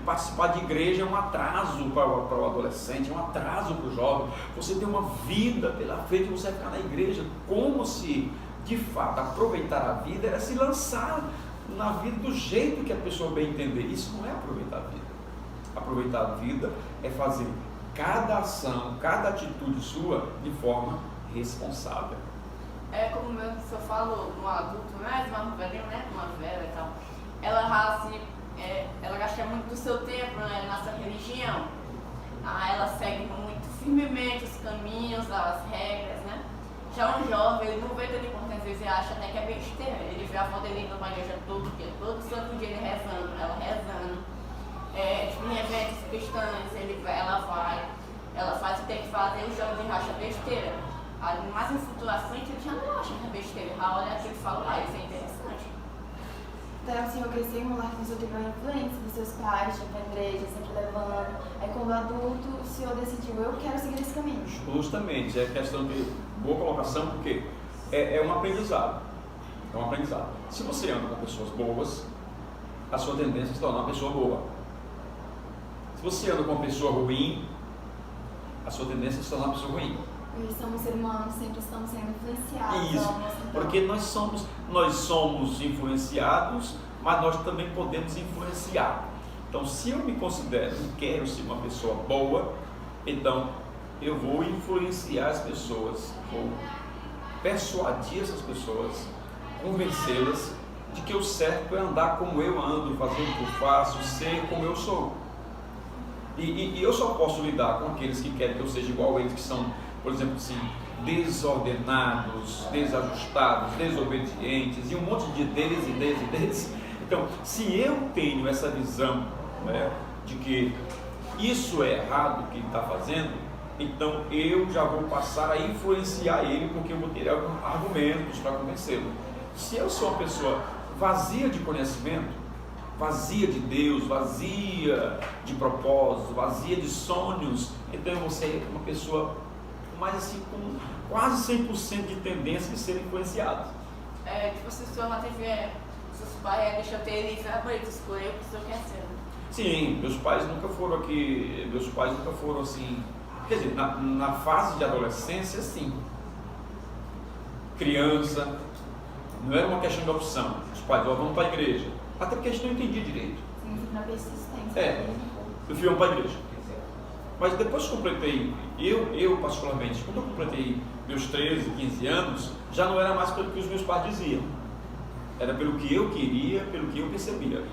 participar de igreja é um atraso para o adolescente, é um atraso para o jovem. Você tem uma vida pela frente, você vai ficar na igreja, como se de fato aproveitar a vida era se lançar na vida do jeito que a pessoa bem entender. Isso não é aproveitar a vida. Aproveitar a vida é fazer cada ação, cada atitude sua de forma responsável. É como mesmo que o senhor falou, um adulto mais velhinho, né? Uma velha e tal, ela gasta muito do seu tempo, né, na sua religião. Ela segue muito firmemente os caminhos, as regras, né? Já um jovem, ele não vê tanta importância, às vezes ele acha até que é besteira. Ele vê a avó dele indo para a igreja todo santo dia ele rezando, ela rezando. Em eventos cristãos, ela faz o que tem que fazer, o jovem acha besteira. Mas em situações ele já não acha que é besteira, ele olha aquilo e fala, isso é interessante. Então, o senhor cresceu em um lar que o senhor teve uma influência dos seus pais, tinha para a igreja, sempre levando. Aí, quando adulto, o senhor decidiu, eu quero seguir esse caminho. Justamente, é questão de boa colocação, porque é um aprendizado. É um aprendizado. Se você anda com pessoas boas, a sua tendência é se tornar uma pessoa boa. Se você anda com uma pessoa ruim, a sua tendência é se tornar uma pessoa ruim. Porque somos seres humanos, sempre estamos sendo influenciados. Isso, porque nós somos influenciados, mas nós também podemos influenciar. Então, se eu me considero e quero ser uma pessoa boa, então eu vou influenciar as pessoas, vou persuadir essas pessoas, convencê-las de que o certo é andar como eu ando, fazer o que eu faço, ser como eu sou. E eu só posso lidar com aqueles que querem que eu seja igual a eles, que são, por exemplo, assim, desordenados, desajustados, desobedientes, e um monte de deles. Então, se eu tenho essa visão, né, de que isso é errado o que ele está fazendo, então eu já vou passar a influenciar ele, porque eu vou ter argumentos para convencê-lo. Se eu sou uma pessoa vazia de conhecimento, vazia de Deus, vazia de propósito, vazia de sonhos, então eu vou ser uma pessoa mais assim, com quase 100% de tendência de ser influenciado. Tipo, se o senhor não teve, seus pais deixam ter livre para escolher o que o senhor quer ser. Sim, meus pais nunca foram assim, quer dizer, na fase de adolescência, sim. Criança, não era uma questão de opção. Os pais, vamos para a igreja. Até porque a gente não entendia direito. Sim, na persistência. Eu fui para a igreja. Mas depois que completei, eu particularmente, quando eu completei meus 13, 15 anos, já não era mais pelo que os meus pais diziam. Era pelo que eu queria, pelo que eu percebia.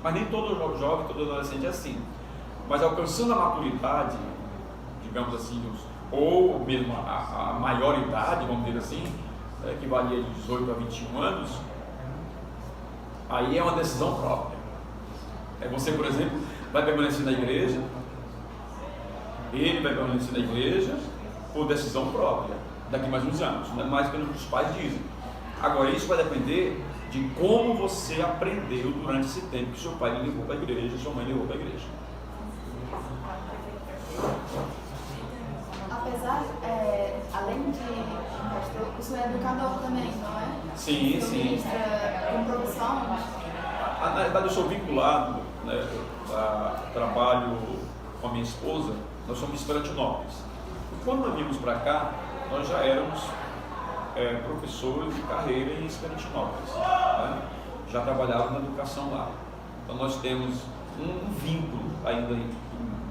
Mas nem todo jovem, todo adolescente é assim. Mas alcançando a maturidade, digamos assim, ou mesmo a maior idade, vamos dizer assim, que varia de 18 a 21 anos, aí é uma decisão própria. Você, por exemplo, vai permanecer na igreja, ele vai permanecer na igreja por decisão própria, daqui mais uns anos, não é mais pelo que os pais dizem. Agora, isso vai depender de como você aprendeu durante esse tempo que seu pai lhe levou para a igreja, sua mãe lhe levou para a igreja. Apesar, além de Sim, Você sim. ministra com profissão? Na verdade, eu sou vinculado, né, a trabalho com a minha esposa, nós somos de Esperantinópolis. E quando nós viemos para cá, nós já éramos professores de carreira em Esperantinópolis, né? Já trabalhava na educação lá. Então nós temos um vínculo ainda,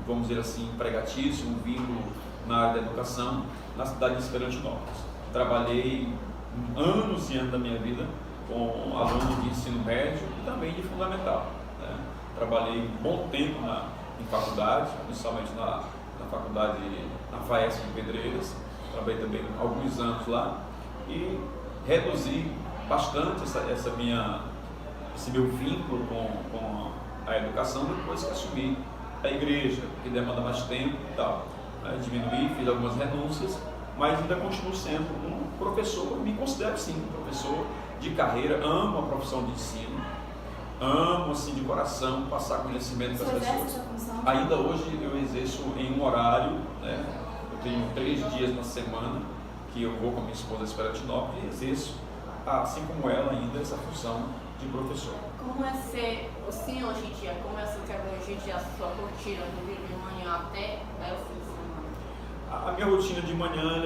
vamos dizer assim, empregatício, um vínculo na área da educação na cidade de Esperantinópolis. Trabalhei anos e anos da minha vida com alunos de ensino médio e também de fundamental, né? Trabalhei um bom tempo em faculdade, principalmente na faculdade, na FAESC de Pedreiras. Trabalhei também alguns anos lá e reduzi bastante esse meu vínculo com a educação depois que assumi a igreja, que demanda mais tempo e tal. Diminuí, fiz algumas renúncias, mas ainda continuo sendo um professor, me considero sim um professor de carreira, amo a profissão de ensino, amo assim de coração passar conhecimento para as pessoas. Essa função? Ainda hoje eu exerço em um horário, né? Eu tenho 3 dias na semana que eu vou com a minha esposa a Esperantinópolis e exerço, assim como ela, ainda essa função de professor. Como é ser o senhor hoje em dia? Como é ser hoje em dia a sua rotina do dia de manhã até o fim de semana? A minha rotina de manhã,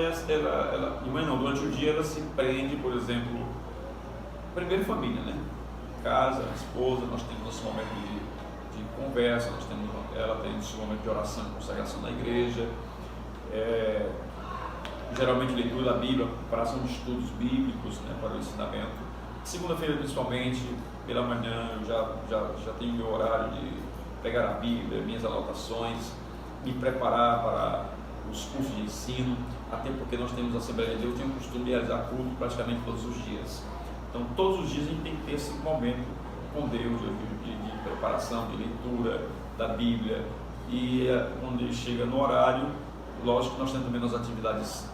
de manhã não, durante o dia ela se prende, por exemplo, primeiro família, né? Casa, esposa, nós temos nosso momento de conversa, ela tem esse momento de oração, consagração na igreja, geralmente leitura da Bíblia, preparação de estudos bíblicos, né, para o ensinamento. Segunda-feira, principalmente, pela manhã, eu já tenho meu horário de pegar a Bíblia, minhas anotações, me preparar para os cursos de ensino, até porque nós temos a Assembleia de Deus, tem o costume de realizar culto praticamente todos os dias. Então, todos os dias a gente tem que ter esse momento com Deus, de preparação, de leitura da Bíblia. E quando ele chega no horário, lógico que nós temos também nas atividades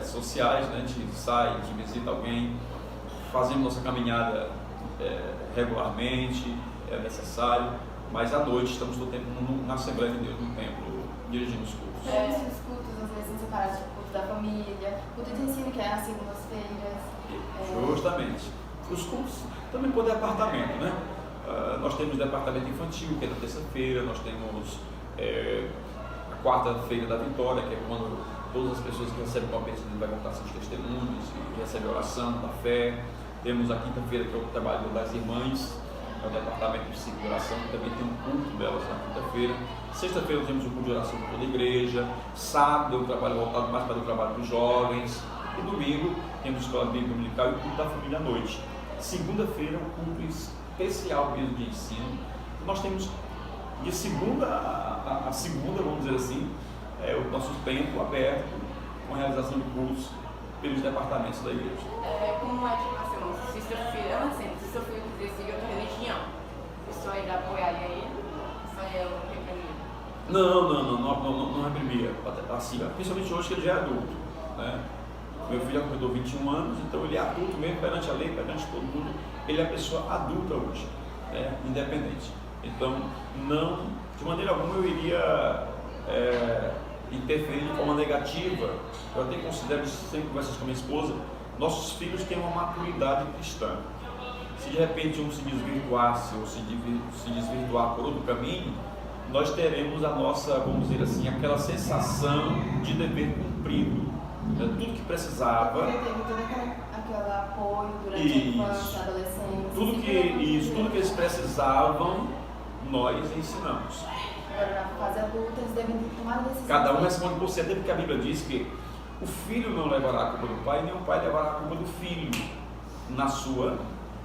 sociais, né? A gente sai, a gente visita alguém, fazemos nossa caminhada regularmente, é necessário, mas à noite estamos todo o tempo na Assembleia de Deus, no templo, dirigindo os cultos. Os cultos, às vezes, são separados, tipo, culto da família, culto de ensino, que é nas segundas-feiras. Justamente. Os cultos também por departamento, né? Nós temos departamento infantil, que é na terça-feira, nós temos a quarta-feira da vitória, que é quando todas as pessoas que recebem uma bênção vai contar seus testemunhos e recebem a oração da fé. Temos a quinta-feira, que é o trabalho das irmãs, é o departamento de ciclo de oração, que também tem um culto delas na quinta-feira. Sexta-feira temos um culto de oração por toda a igreja. Sábado é um trabalho voltado mais para o trabalho dos jovens. E domingo temos escola bíblica dominical e o culto da família à noite. Segunda-feira é um culto especial mesmo de ensino. Nós temos de segunda a segunda, vamos dizer assim, o nosso tempo aberto com a realização de cultos pelos departamentos da igreja. Como é tipo assim, sexta-feira, eu não sei, sexta-feira eu quiser seguir outra religião, a pessoa ainda apoiaria ele, isso aí é o reprimir? Não reprimia, assim, principalmente hoje que ele já é adulto, né? Meu filho já completou 21 anos, então ele é adulto mesmo perante a lei, perante todo mundo, ele é a pessoa adulta hoje, né? Independente. Então, não, de maneira alguma eu iria interferir de forma negativa. Eu até considero, sempre conversas com a minha esposa, nossos filhos têm uma maturidade cristã. Se de repente um se desvirtuasse ou se desvirtuar por outro caminho, nós teremos a nossa, vamos dizer assim, aquela sensação de dever cumprido. Tudo que precisava. Ele teve todo aquele apoio durante a infância, a adolescência. Tudo que eles precisavam, nós ensinamos. Agora, na fase adulta, eles devem tomar a decisão. Cada um responde por si, até porque a Bíblia diz que o filho não levará a culpa do pai, nem o pai levará a culpa do filho na sua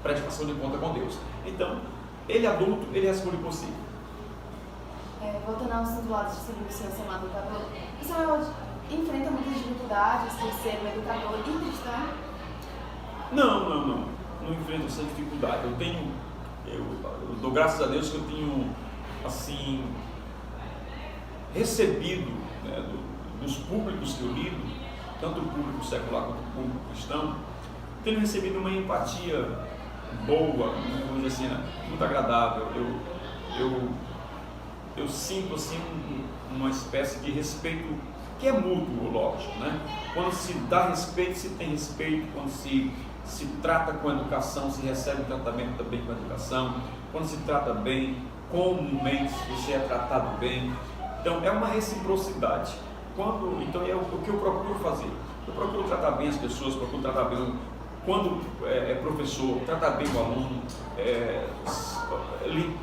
prestação de conta com Deus. Então, ele adulto, ele responde por si. Voltando ao assunto lá de servir o senhor ser um educador, o senhor enfrenta muitas dificuldades por ser um educador e cristão? Não enfrento essa dificuldade. Eu dou graças a Deus que eu tenho, assim, recebido, né, dos públicos que eu lido, tanto o público secular quanto o público cristão, tenho recebido uma empatia boa, vamos dizer assim, né, muito agradável. Eu sinto assim uma espécie de respeito que é mútuo, lógico, né? Quando se dá respeito, se tem respeito, quando se trata com educação, se recebe um tratamento também com educação, quando se trata bem, comumente você é tratado bem. Então é uma reciprocidade. Então é o que eu procuro fazer. Eu procuro tratar bem as pessoas, procuro tratar bem, quando é professor, tratar bem o aluno,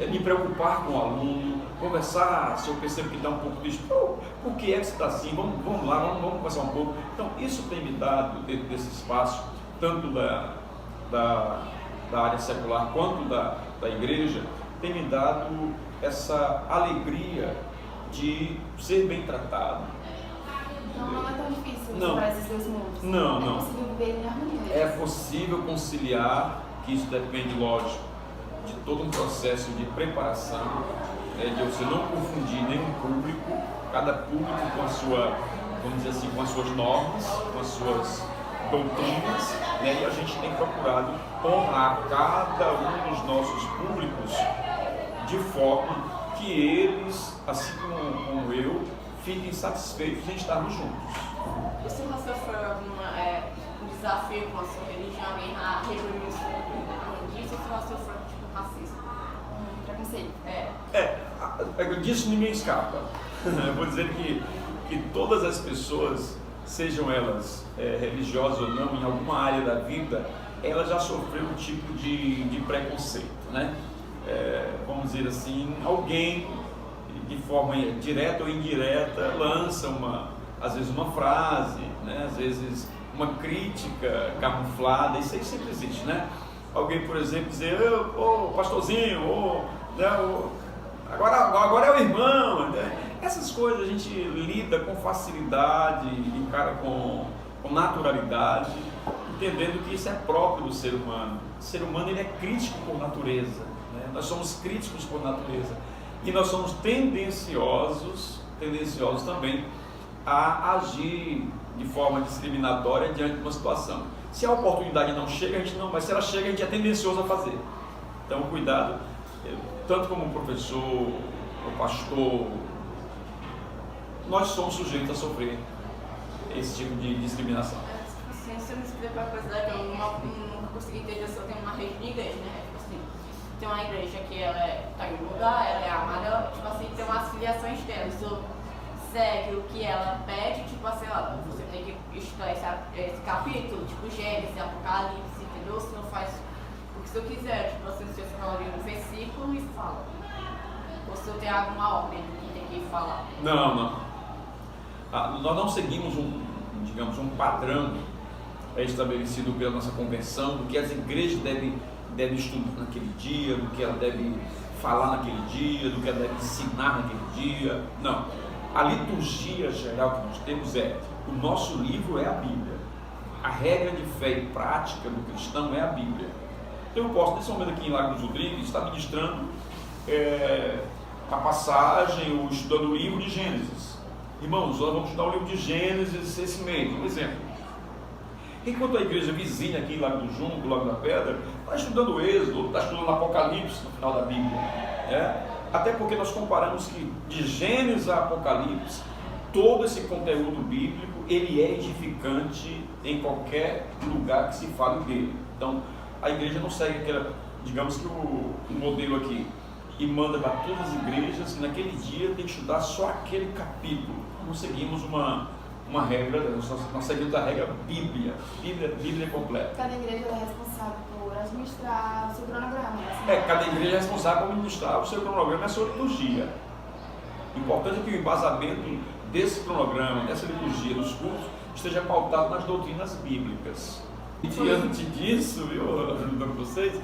me preocupar com o aluno, conversar, se eu percebo que dá um pouco disso, por que é que você está assim, vamos lá, vamos conversar um pouco. Então isso tem me dado, dentro desse espaço, tanto da área secular quanto da igreja, tem me dado essa alegria de ser bem tratado. Então não é tão difícil Não. separar esses dois mundos. Não, É não. possível viver em harmonia. É possível conciliar, que isso depende, lógico, de todo um processo de preparação, de você não confundir nenhum público, cada público com a sua, vamos dizer assim, com as suas normas, com as suas doutrinas, né? E a gente tem procurado honrar cada um dos nossos públicos de forma que eles, assim como eu, fiquem satisfeitos em estarmos juntos. E se você for um desafio com a sua religião, alguém reprimir o seu disso, se você for tipo racista? Preconceito. Disso ninguém escapa. Eu vou dizer que todas as pessoas, sejam elas religiosas ou não, em alguma área da vida, ela já sofreu um tipo de preconceito, né? Vamos dizer assim, alguém de forma direta ou indireta lança às vezes uma frase, né? Às vezes uma crítica camuflada, isso aí sempre existe, né? Alguém, por exemplo, dizer, ô pastorzinho, né? Agora é o irmão, né? Essas coisas a gente lida com facilidade, encara com naturalidade, entendendo que isso é próprio do ser humano. O ser humano ele é crítico por natureza, né? Nós somos críticos por natureza e nós somos tendenciosos também a agir de forma discriminatória diante de uma situação. Se a oportunidade não chega, a gente não, mas se ela chega, a gente é tendencioso a fazer. Então, cuidado, tanto como professor, ou pastor, nós somos sujeitos a sofrer esse tipo de discriminação. Assim, se eu me inscrever para a coisa que eu nunca consegui entender, se eu tenho uma rede de igreja, né? Tipo assim, tem uma igreja que ela está em um lugar, ela é amada, tipo assim, tem umas filiações delas. Segue o que ela pede, tipo assim, ó, você tem que estudar esse capítulo, tipo Gênesis, Apocalipse, entendeu? Se não faz o que você quiser, tipo assim, você escolhe um versículo e fala. Ou se eu tenho alguma ordem do que tem que falar. Não. Nós não seguimos um padrão estabelecido pela nossa convenção, do que as igrejas devem estudar naquele dia, do que ela deve falar naquele dia, do que ela deve ensinar naquele dia. Não. A liturgia geral que nós temos o nosso livro é a Bíblia. A regra de fé e prática do cristão é a Bíblia. Então eu posso, nesse momento aqui em Lago dos Rodrigues, estar ministrando a passagem ou estudando o livro de Gênesis. Irmãos, nós vamos estudar o livro de Gênesis esse mês, por exemplo. Enquanto a igreja vizinha aqui em Lago do Junco, Lago da Pedra, está estudando o Êxodo, está estudando o Apocalipse no final da Bíblia. Até porque nós comparamos que de Gênesis a Apocalipse, todo esse conteúdo bíblico, ele é edificante em qualquer lugar que se fale dele. Então, a igreja não segue aquela, digamos que o modelo aqui, e manda para todas as igrejas que naquele dia tem que estudar só aquele capítulo. Não seguimos uma regra, nós seguimos a regra Bíblia completa. Cada igreja é responsável por administrar o seu cronograma. Assim. Cada igreja é responsável por administrar o seu cronograma e a sua liturgia. O importante é que o embasamento desse cronograma, dessa liturgia, dos cultos, esteja pautado nas doutrinas bíblicas. E diante disso, ajudando vocês,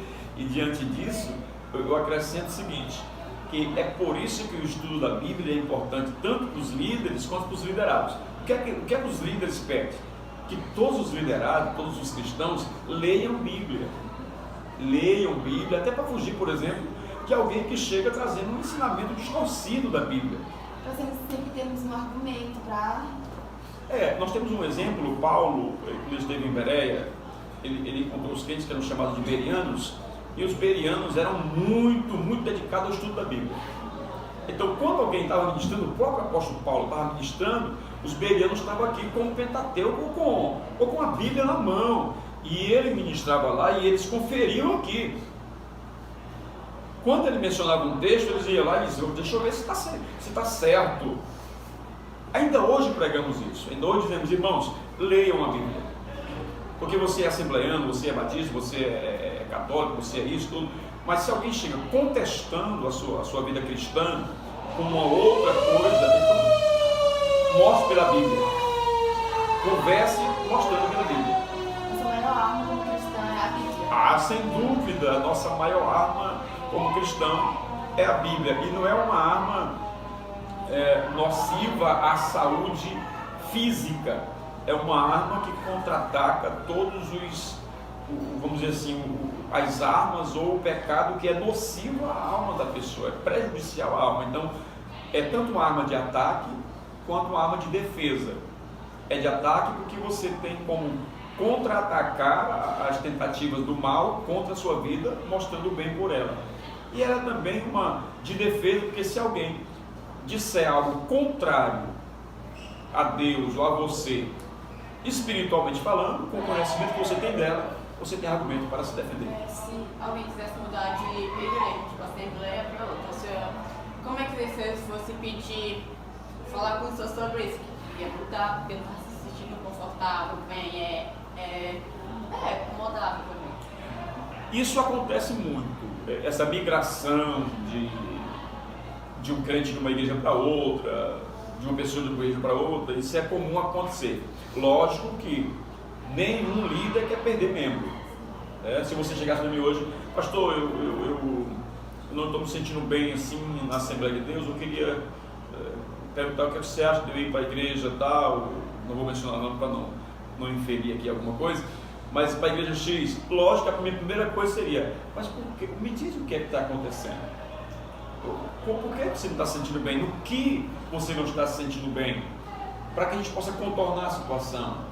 eu acrescento o seguinte, que é por isso que o estudo da Bíblia é importante tanto para os líderes quanto para os liderados. O que é que os líderes pedem? Que todos os liderados, todos os cristãos leiam Bíblia, até para fugir, por exemplo, de alguém que chega trazendo um ensinamento distorcido da Bíblia. Nós sempre temos um argumento para... Nós temos um exemplo, Paulo, quando ele esteve em Bereia, ele encontrou os crentes que eram chamados de bereanos, e os bereanos eram muito dedicados ao estudo da Bíblia. Então, quando alguém estava ministrando, o próprio apóstolo Paulo estava ministrando, Os bereanos estavam aqui com o Pentateuco ou com a Bíblia na mão, e ele ministrava lá e eles conferiam aqui. Quando ele mencionava um texto, eles iam lá e diziam: deixa eu ver se está certo. Ainda hoje pregamos isso, ainda hoje dizemos: irmãos, leiam a Bíblia, porque você é assembleiano, você é batista, você é católico, você é isso, tudo, mas se alguém chega contestando a sua vida cristã com uma outra coisa, então mostre pela Bíblia, converse mostrando pela Bíblia. Nossa maior arma como cristã é a Bíblia. Ah, sem dúvida, a nossa maior arma como cristão é a Bíblia, e não é uma arma nociva à saúde física, é uma arma que contra-ataca todos vamos dizer assim, as armas ou o pecado que é nocivo à alma da pessoa, é prejudicial à alma. Então, é tanto uma arma de ataque quanto uma arma de defesa. É de ataque porque você tem como contra-atacar as tentativas do mal contra a sua vida, mostrando o bem por ela. E ela é também uma de defesa, porque se alguém disser algo contrário a Deus ou a você, espiritualmente falando, com o conhecimento que você tem dela, você tem argumento para se defender. Se alguém quisesse mudar de igreja, tipo assembleia para outra, como é que você fosse pedir, falar com o senhor sobre isso? Que ia mudar porque não está se sentindo confortável, bem, incomodável também. Isso acontece muito, essa migração de um crente de uma igreja para outra, de uma pessoa de uma igreja para outra, isso é comum acontecer. Lógico que nenhum líder quer perder membro. Se você chegasse para mim hoje: pastor, eu não estou me sentindo bem assim na Assembleia de Deus, eu queria perguntar o que você acha de eu ir para a igreja tal, não vou mencionar não para não inferir aqui alguma coisa, mas para a igreja X, lógico que a minha primeira coisa seria: mas me diz o que é que está acontecendo. Por que você não está se sentindo bem? No que você não está se sentindo bem? Para que a gente possa contornar a situação.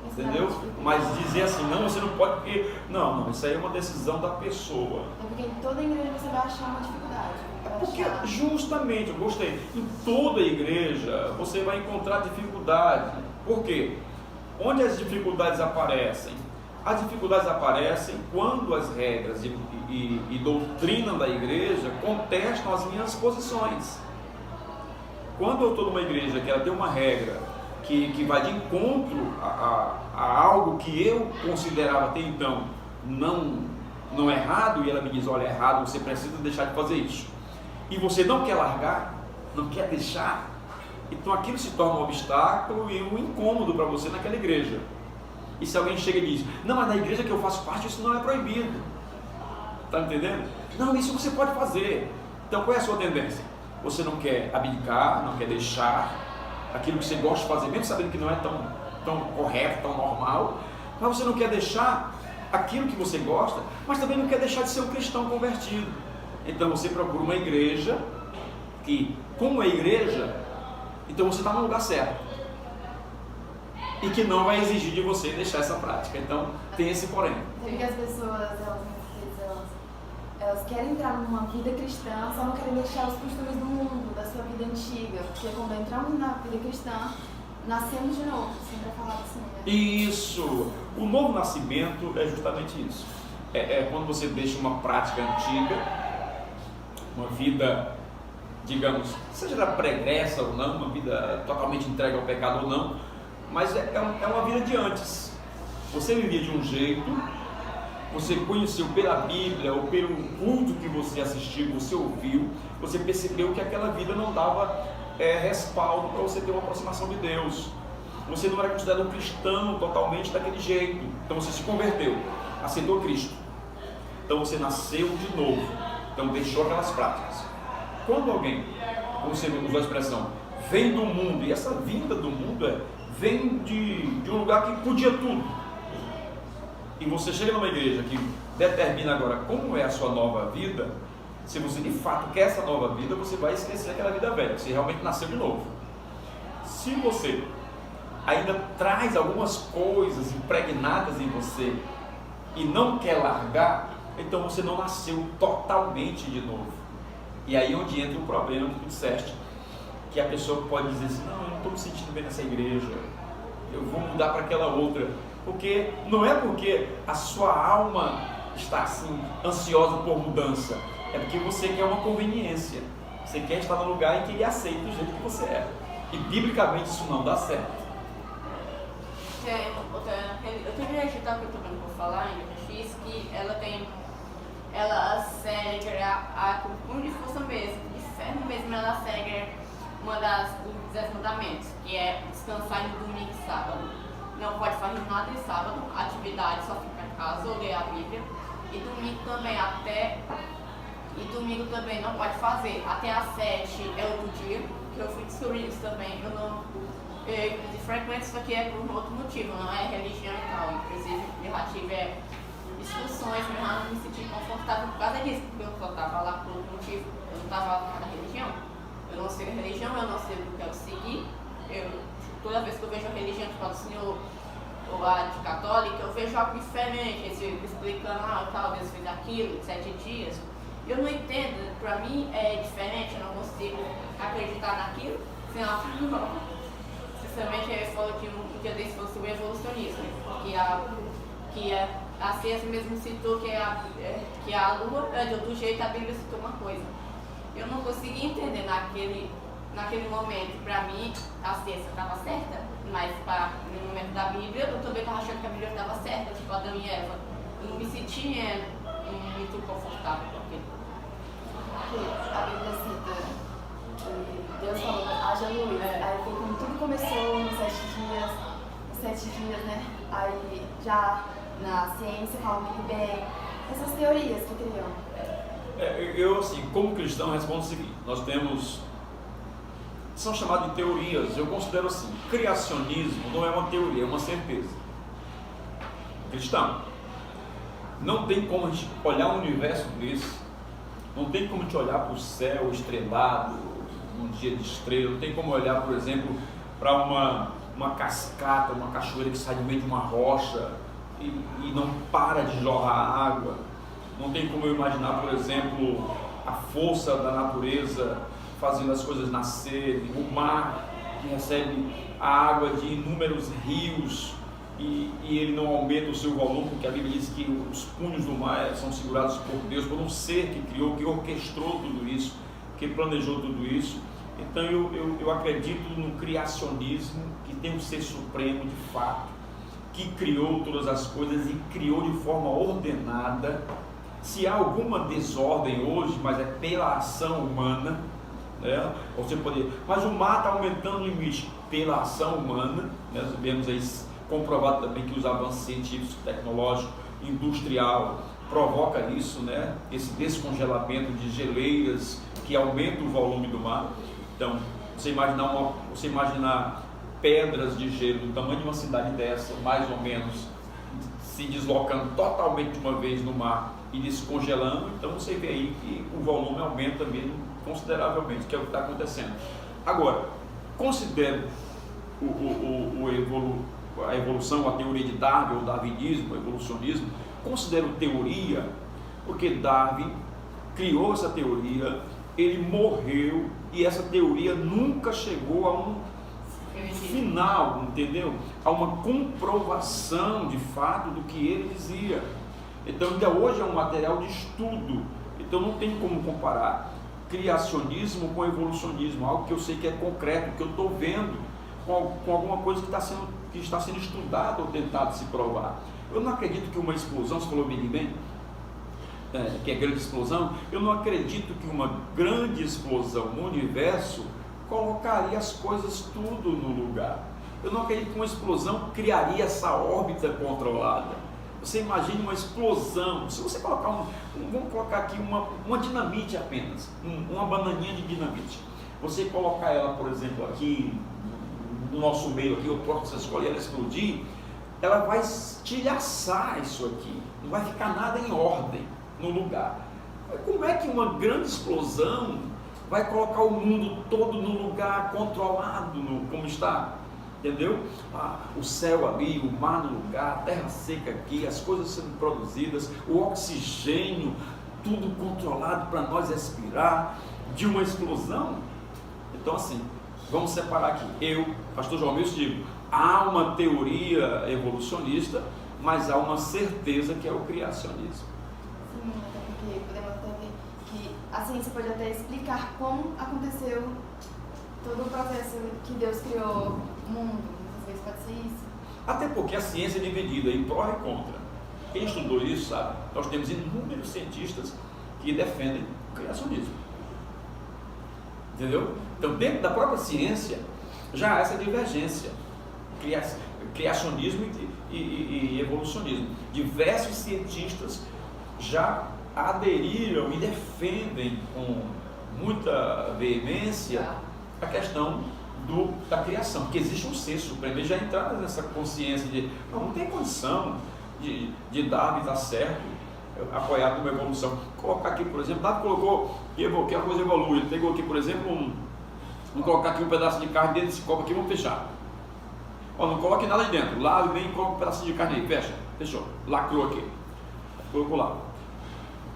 Entendeu? Mas dizer assim: não, você não pode, porque... Não, isso aí é uma decisão da pessoa. É porque em toda igreja você vai achar uma dificuldade. Porque justamente, eu gostei, em toda igreja você vai encontrar dificuldade. Por quê? Onde as dificuldades aparecem? As dificuldades aparecem quando as regras e doutrina da igreja contestam as minhas posições. Quando eu estou numa igreja que ela tem uma regra que vai de encontro a algo que eu considerava até então não errado, e ela me diz: olha, é errado, você precisa deixar de fazer isso, e você não quer largar, não quer deixar, então aquilo se torna um obstáculo e um incômodo para você naquela igreja. E se alguém chega e diz: não, mas na igreja que eu faço parte isso não é proibido, está entendendo? Não, isso você pode fazer. Então qual é a sua tendência? Você não quer abdicar, não quer deixar aquilo que você gosta de fazer, mesmo sabendo que não é tão correto, tão normal, mas você não quer deixar aquilo que você gosta, mas também não quer deixar de ser um cristão convertido. Então você procura uma igreja que, como é igreja, então você está no lugar certo e que não vai exigir de você deixar essa prática. Então tem esse porém. Porque as pessoas, elas querem entrar numa vida cristã, só não querem deixar os costumes do mundo, da sua vida antiga. Porque quando entramos na vida cristã, nascemos de novo, sempre é falado assim, né? Isso! O novo nascimento é justamente isso. É quando você deixa uma prática antiga, uma vida, digamos, seja ela pregressa ou não, uma vida totalmente entregue ao pecado ou não, mas é uma vida de antes. Você vivia de um jeito, você conheceu pela Bíblia ou pelo culto que você assistiu, você ouviu, você percebeu que aquela vida não dava respaldo para você ter uma aproximação de Deus. Você não era considerado um cristão totalmente daquele jeito. Então você se converteu, aceitou Cristo. Então você nasceu de novo. Então deixou aquelas práticas. Quando alguém, como você usou a expressão, vem do mundo, e essa vinda do mundo vem de um lugar que podia tudo, e você chega numa igreja que determina agora como é a sua nova vida, se você de fato quer essa nova vida, você vai esquecer aquela vida velha, você realmente nasceu de novo. Se você ainda traz algumas coisas impregnadas em você e não quer largar, então você não nasceu totalmente de novo. E aí onde entra o problema que tu disseste, que a pessoa pode dizer assim, não, eu não estou me sentindo bem nessa igreja, eu vou mudar para aquela outra. Porque não é porque a sua alma está assim, ansiosa por mudança, é porque você quer uma conveniência, você quer estar no lugar em que ele aceita do jeito que você é. E biblicamente isso não dá certo. Eu tenho que acreditar que eu também vou falar em fiz que ela segue com de força mesmo, de ferro mesmo, ela segue dos 10 mandamentos, que é descansar no domingo e sábado. Não pode fazer nada de sábado, atividade, só ficar em casa ou ler a Bíblia. E domingo também não pode fazer. Até às 7 é outro dia, que eu fui descobrir isso também. De frequência isso aqui é por um outro motivo, não é religião e tal. Inclusive eu já tive discussões, mas eu não me senti confortável por causa disso, porque eu só estava lá por outro motivo. Eu não estava lá na religião. Eu não sei a religião, eu não sei o que eu quero seguir. Toda vez que eu vejo a religião tipo do Senhor ou a de católica, eu vejo algo diferente, eles explicando, tal, Deus fez aquilo, 7 dias. Eu não entendo, pra mim é diferente, eu não consigo acreditar naquilo, senão sinceramente ele falou que um dia desse fosse o evolucionismo, que a ciência mesmo citou que a Lua é de outro jeito, a Bíblia citou uma coisa. Eu não consegui entender naquele momento. Pra mim a ciência estava certa, mas no momento da Bíblia eu também estava achando que a Bíblia estava certa, tipo Adão e Eva. Eu não me sentia muito confortável com aquilo. A Bíblia cita que Deus falou, haja luz. Aí foi como tudo começou nos 7 dias, né? Aí já na ciência fala muito bem, essas teorias que criam. Eu, assim, como cristão, respondo o seguinte: nós temos, são chamadas de teorias. Eu considero assim, criacionismo não é uma teoria, é uma certeza. Cristão, não tem como a gente olhar um universo desse, não tem como a gente olhar para o céu estrelado, num dia de estrela, não tem como olhar, por exemplo, para uma cascata, uma cachoeira que sai do meio de uma rocha e não para de jorrar água. Não tem como eu imaginar, por exemplo, a força da natureza fazendo as coisas nascerem, o mar que recebe a água de inúmeros rios e ele não aumenta o seu volume, porque a Bíblia diz que os punhos do mar são segurados por Deus, por um ser que criou, que orquestrou tudo isso, que planejou tudo isso. Então eu acredito no criacionismo, que tem um ser supremo de fato, que criou todas as coisas e criou de forma ordenada. Se há alguma desordem hoje, mas é pela ação humana, né? Você poder, mas o mar está aumentando o limite pela ação humana, né? Nós vemos aí comprovado também que os avanços científicos, tecnológicos, industrial provoca isso, né? Esse descongelamento de geleiras que aumenta o volume do mar. Então, você imaginar pedras de gelo do tamanho de uma cidade dessa, mais ou menos, se deslocando totalmente de uma vez no mar e descongelando, então você vê aí que o volume aumenta mesmo consideravelmente, que é o que está acontecendo. Agora, considero a evolução, a teoria de Darwin, o darwinismo, o evolucionismo, considero teoria, porque Darwin criou essa teoria, ele morreu e essa teoria nunca chegou a um final, entendeu? A uma comprovação de fato do que ele dizia. Então ainda hoje é um material de estudo, então não tem como comparar criacionismo com evolucionismo, algo que eu sei que é concreto, que eu estou vendo com alguma coisa que está sendo estudada ou tentado se provar. Eu não acredito que uma explosão, você falou bem, que é grande explosão, eu não acredito que uma grande explosão no universo colocaria as coisas tudo no lugar. Eu não acredito que uma explosão criaria essa órbita controlada. Você imagine uma explosão, se você colocar vamos colocar aqui uma dinamite apenas, uma bananinha de dinamite, você colocar ela, por exemplo, aqui no nosso meio, aqui, eu troco essa escola e ela explodir, ela vai estilhaçar isso aqui, não vai ficar nada em ordem no lugar. Como é que uma grande explosão vai colocar o mundo todo no lugar controlado, como está? Entendeu? O céu ali, o mar no lugar, a terra seca aqui, as coisas sendo produzidas, o oxigênio, tudo controlado para nós respirar de uma explosão. Então assim, vamos separar aqui. Eu, pastor João Milson, digo, há uma teoria evolucionista, mas há uma certeza que é o criacionismo. Sim, até porque podemos até ver que a ciência pode até explicar como aconteceu todo o processo que Deus criou o mundo. Muitas vezes pode ser isso. Até porque a ciência é dividida em pró e contra. Quem estudou isso sabe, nós temos inúmeros cientistas que defendem o criacionismo. Entendeu? Então, dentro da própria ciência, já há essa divergência. Criacionismo e evolucionismo. Diversos cientistas já aderiram e defendem com muita veemência a questão da criação, porque existe um ser supremo. Eles já entraram nessa consciência de não tem condição de Darwin estar certo, apoiado numa evolução. Vou colocar aqui, por exemplo, Darwin colocou que a coisa evolui. Ele pegou aqui, por exemplo, vamos colocar aqui um pedaço de carne dentro desse copo aqui, vamos fechar. Ó, não coloque nada aí dentro, lá vem e coloca um pedaço de carne aí, fecha, fechou, lacrou aqui, colocou lá.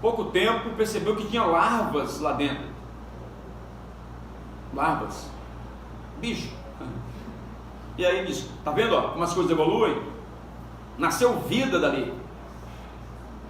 Pouco tempo percebeu que tinha larvas lá dentro. Larvas, bicho. E aí diz, tá vendo ó, como as coisas evoluem? Nasceu vida dali.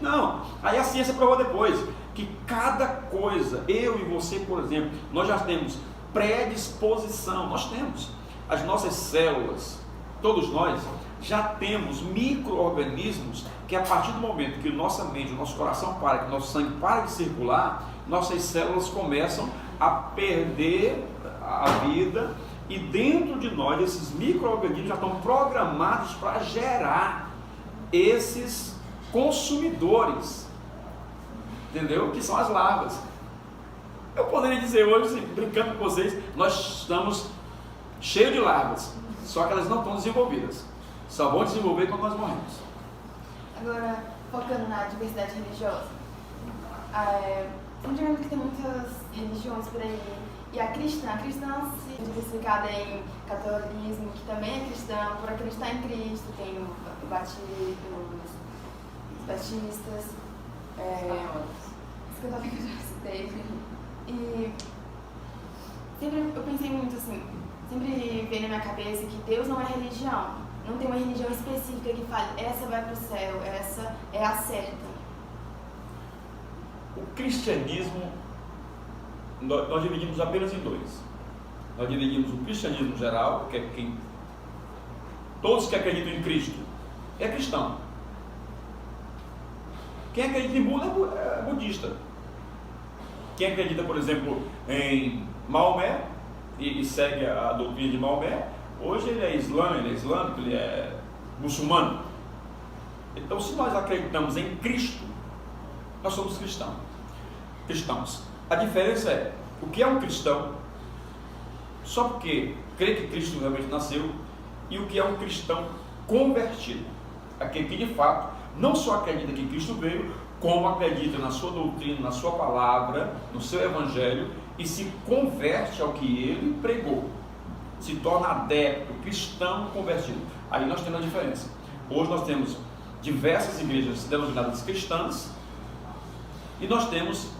Não, aí a ciência provou depois que cada coisa, eu e você, por exemplo, nós já temos predisposição, nós temos as nossas células, todos nós já temos micro-organismos que a partir do momento que nossa mente, o nosso coração para, que o nosso sangue para de circular, nossas células começam a perder a vida e dentro de nós esses micro-organismos já estão programados para gerar esses consumidores, entendeu? Que são as larvas. Eu poderia dizer hoje, brincando com vocês, nós estamos cheios de larvas, só que elas não estão desenvolvidas, só vão desenvolver quando nós morremos. Agora, focando na diversidade religiosa, estamos vendo que tem muitas religiões por aí, e a cristã se diversificada em catolicismo, que também é cristã, por acreditar em Cristo, tem os batistas, isso que eu já citei. E sempre eu pensei muito assim, sempre veio na minha cabeça que Deus não é religião, não tem uma religião específica que fale, essa vai para o céu, essa é a certa. O cristianismo, nós dividimos apenas em dois. Nós dividimos o cristianismo geral, que é todos que acreditam em Cristo é cristão. Quem acredita em Buda é budista. Quem acredita, por exemplo, em Maomé e segue a doutrina de Maomé, hoje ele é islâmico, ele é muçulmano. Então, se nós acreditamos em Cristo, nós somos cristãos. A diferença é, o que é um cristão, só porque crê que Cristo realmente nasceu, e o que é um cristão convertido, aquele que de fato não só acredita que Cristo veio, como acredita na sua doutrina, na sua palavra, no seu evangelho, e se converte ao que ele pregou, se torna adepto, cristão convertido. Aí nós temos a diferença. Hoje nós temos diversas igrejas denominadas cristãs, e nós temos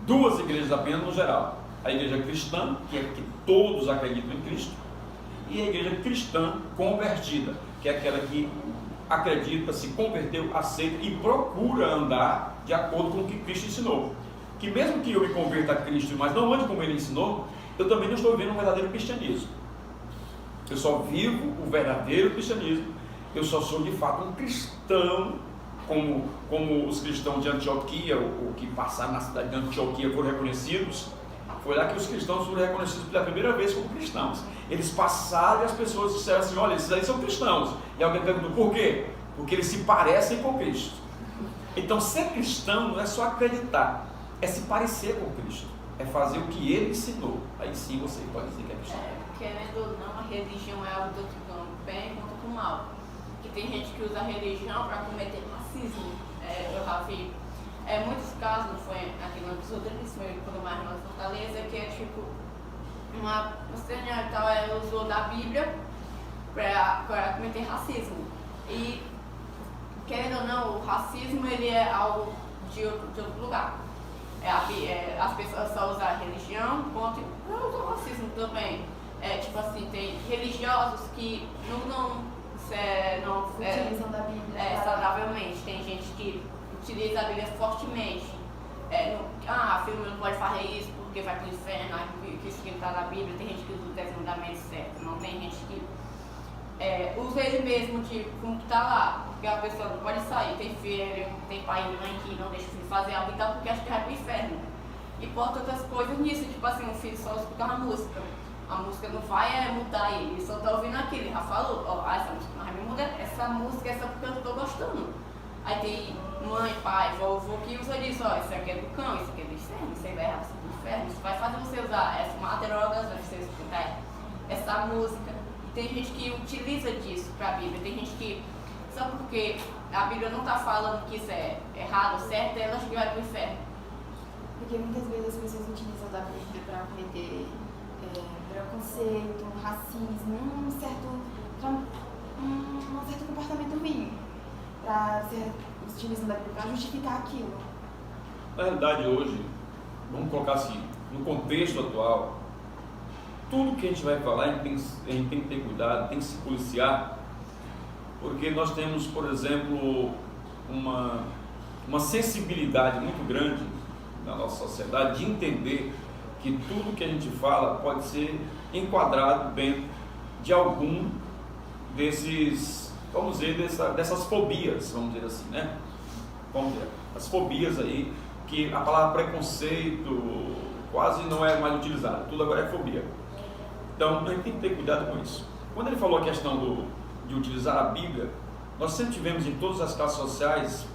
duas igrejas apenas no geral. A igreja cristã, que é que todos acreditam em Cristo, e a igreja cristã convertida, que é aquela que acredita, se converteu, aceita e procura andar de acordo com o que Cristo ensinou. Que mesmo que eu me converta a Cristo, mas não ande como ele ensinou, eu também não estou vivendo um verdadeiro cristianismo. Eu só vivo o verdadeiro cristianismo. Eu só sou de fato um cristão, como os cristãos de Antioquia, o que passaram na cidade de Antioquia foram reconhecidos. Foi lá que os cristãos foram reconhecidos pela primeira vez como cristãos. Eles passaram e as pessoas disseram assim, olha, esses aí são cristãos. E alguém perguntou, por quê? Porque eles se parecem com Cristo. Então, ser cristão não é só acreditar, é se parecer com Cristo. É fazer o que ele ensinou. Aí sim você pode dizer que é cristão. Querendo ou não, a religião é algo do bem quanto do mal. Que tem gente que usa a religião para cometer racismo. Eu já vi muitos casos, não foi aqui no episódio desse meu quando mais na Fortaleza, que é tipo uma senhora tal, ela usou da Bíblia para cometer racismo. E querendo ou não, o racismo ele é algo de outro lugar. As pessoas só usam a religião, ponto, não usam o racismo também. tipo assim, tem religiosos que Utilizam da Bíblia. saudavelmente. Tem gente que utiliza a Bíblia fortemente. Filho não pode fazer isso porque vai pro inferno, que isso que está na Bíblia. Tem gente que usa os 10 mandamentos certos. Não tem gente que usa ele mesmo, tipo, como que tá lá. Porque a pessoa não pode sair, tem filho, tem pai e mãe que não deixa o filho fazer algo e tal, porque acha que vai pro inferno. E bota outras coisas nisso, tipo assim, um filho só escuta uma música. A música não vai mudar ele só tá ouvindo aquilo. Ele já falou, essa música não vai me mudar, essa música é só porque eu tô gostando. Aí tem mãe, pai, vovô que usa disso, isso aqui é do cão, isso aqui é do inferno, isso aí vai errar você pro inferno. Isso vai fazer você usar essa droga, vai você escutar essa música. E tem gente que utiliza disso pra Bíblia, tem gente que, só porque a Bíblia não tá falando que isso é errado ou certo, ela acha que vai pro inferno. Porque muitas vezes as pessoas utilizam da Bíblia para cometer preconceito, racismo, um certo comportamento ruim. Utilizam da Bíblia para justificar aquilo. Na realidade, hoje, vamos colocar assim, no contexto atual, tudo que a gente vai falar, a gente tem que ter cuidado, tem que se policiar, porque nós temos, por exemplo, uma sensibilidade muito grande na nossa sociedade de entender que tudo que a gente fala pode ser enquadrado dentro de algum desses, vamos dizer, dessas fobias, vamos dizer assim, né? Vamos dizer, as fobias aí, que a palavra preconceito quase não é mais utilizada, tudo agora é fobia. Então, a gente tem que ter cuidado com isso. Quando ele falou a questão de utilizar a Bíblia, nós sempre tivemos em todas as classes sociais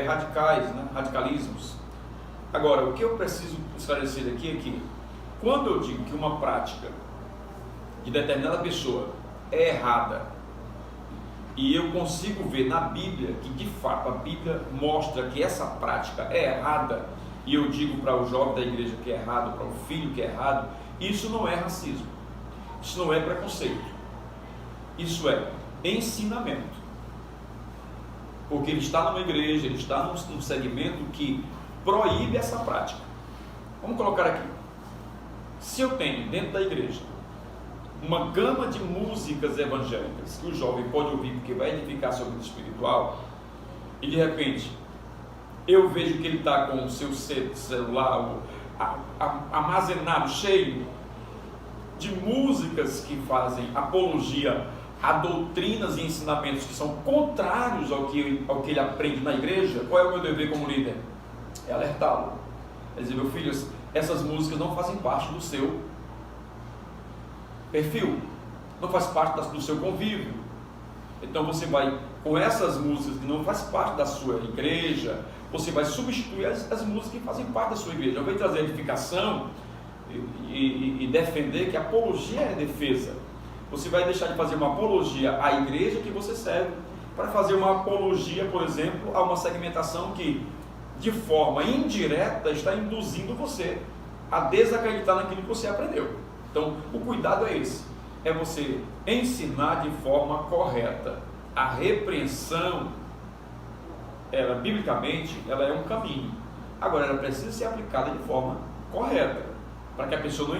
radicais, né? Radicalismos. Agora, o que eu preciso esclarecer aqui é que, quando eu digo que uma prática de determinada pessoa é errada, e eu consigo ver na Bíblia que de fato a Bíblia mostra que essa prática é errada, e eu digo para o jovem da igreja que é errado, para o filho que é errado, isso não é racismo, isso não é preconceito, isso é ensinamento, porque ele está numa igreja, ele está num segmento que proíbe essa prática. Vamos colocar aqui, se eu tenho dentro da igreja uma gama de músicas evangélicas que o jovem pode ouvir porque vai edificar seu vida espiritual, e de repente eu vejo que ele está com o seu celular armazenado, cheio de músicas que fazem apologia a doutrinas e ensinamentos que são contrários ao que ele aprende na igreja, qual é o meu dever como líder? É alertá-lo. É dizer, meu filho, essas músicas não fazem parte do seu perfil, não faz parte do seu convívio. Então você vai, com essas músicas que não faz parte da sua igreja, você vai substituir as músicas que fazem parte da sua igreja. Ao invés de trazer edificação e defender que apologia é defesa, você vai deixar de fazer uma apologia à igreja que você serve, para fazer uma apologia, por exemplo, a uma segmentação que, de forma indireta, está induzindo você a desacreditar naquilo que você aprendeu. Então, o cuidado é esse, é você ensinar de forma correta. A repreensão, ela, biblicamente, ela é um caminho. Agora, ela precisa ser aplicada de forma correta, para que a pessoa não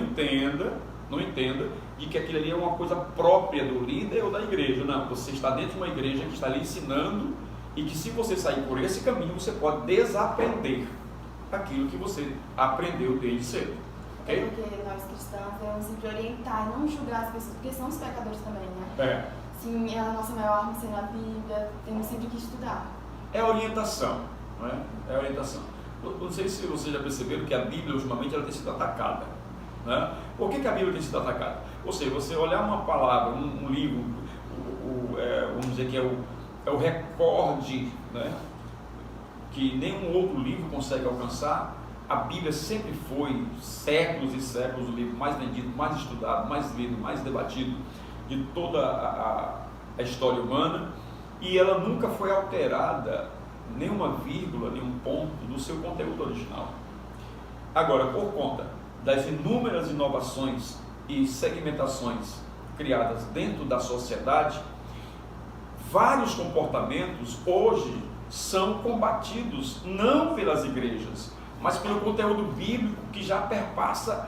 entenda de que aquilo ali é uma coisa própria do líder ou da igreja. Não, você está dentro de uma igreja que está lhe ensinando, e que se você sair por esse caminho, você pode desaprender aquilo que você aprendeu desde cedo. Okay? Porque nós cristãos devemos sempre orientar e não julgar as pessoas, porque são os pecadores também, né? Sim, a nossa maior arma sendo a Bíblia, temos sempre que estudar. É orientação, não é? É orientação. Eu não sei se vocês já perceberam que a Bíblia, ultimamente, ela tem sido atacada, né? Por que a Bíblia tem sido atacada? Ou seja, você olhar uma palavra, um livro, vamos dizer que é o recorde, né, que nenhum outro livro consegue alcançar. A Bíblia sempre foi, séculos e séculos, o livro mais vendido, mais estudado, mais lido, mais debatido de toda a história humana, e ela nunca foi alterada, nenhuma vírgula, nenhum ponto do seu conteúdo original. Agora, por conta das inúmeras inovações e segmentações criadas dentro da sociedade, vários comportamentos hoje são combatidos não pelas igrejas, mas pelo conteúdo bíblico que já perpassa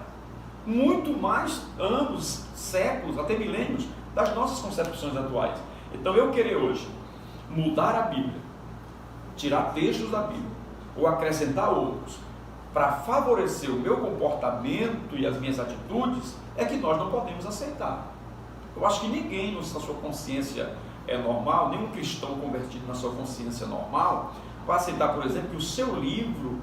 muito mais anos, séculos, até milênios, das nossas concepções atuais. Então eu querer hoje mudar a Bíblia, tirar textos da Bíblia, ou acrescentar outros, para favorecer o meu comportamento e as minhas atitudes, é que nós não podemos aceitar. Eu acho que ninguém na sua consciência normal, nenhum cristão convertido na sua consciência normal, vai aceitar, por exemplo, que o seu livro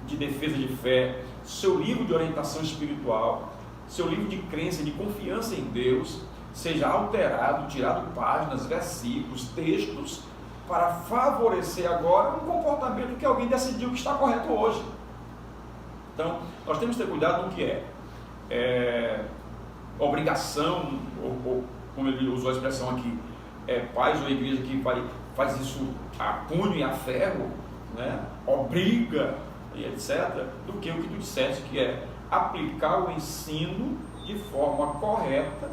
de defesa de fé, seu livro de orientação espiritual, seu livro de crença, de confiança em Deus, seja alterado, tirado páginas, versículos, textos, para favorecer agora um comportamento que alguém decidiu que está correto hoje. Então, nós temos que ter cuidado no que é obrigação, ou como ele usou a expressão aqui, pais ou igreja que faz isso a punho e a ferro, né? Obriga e etc., do que o que tu disseste, que é aplicar o ensino de forma correta,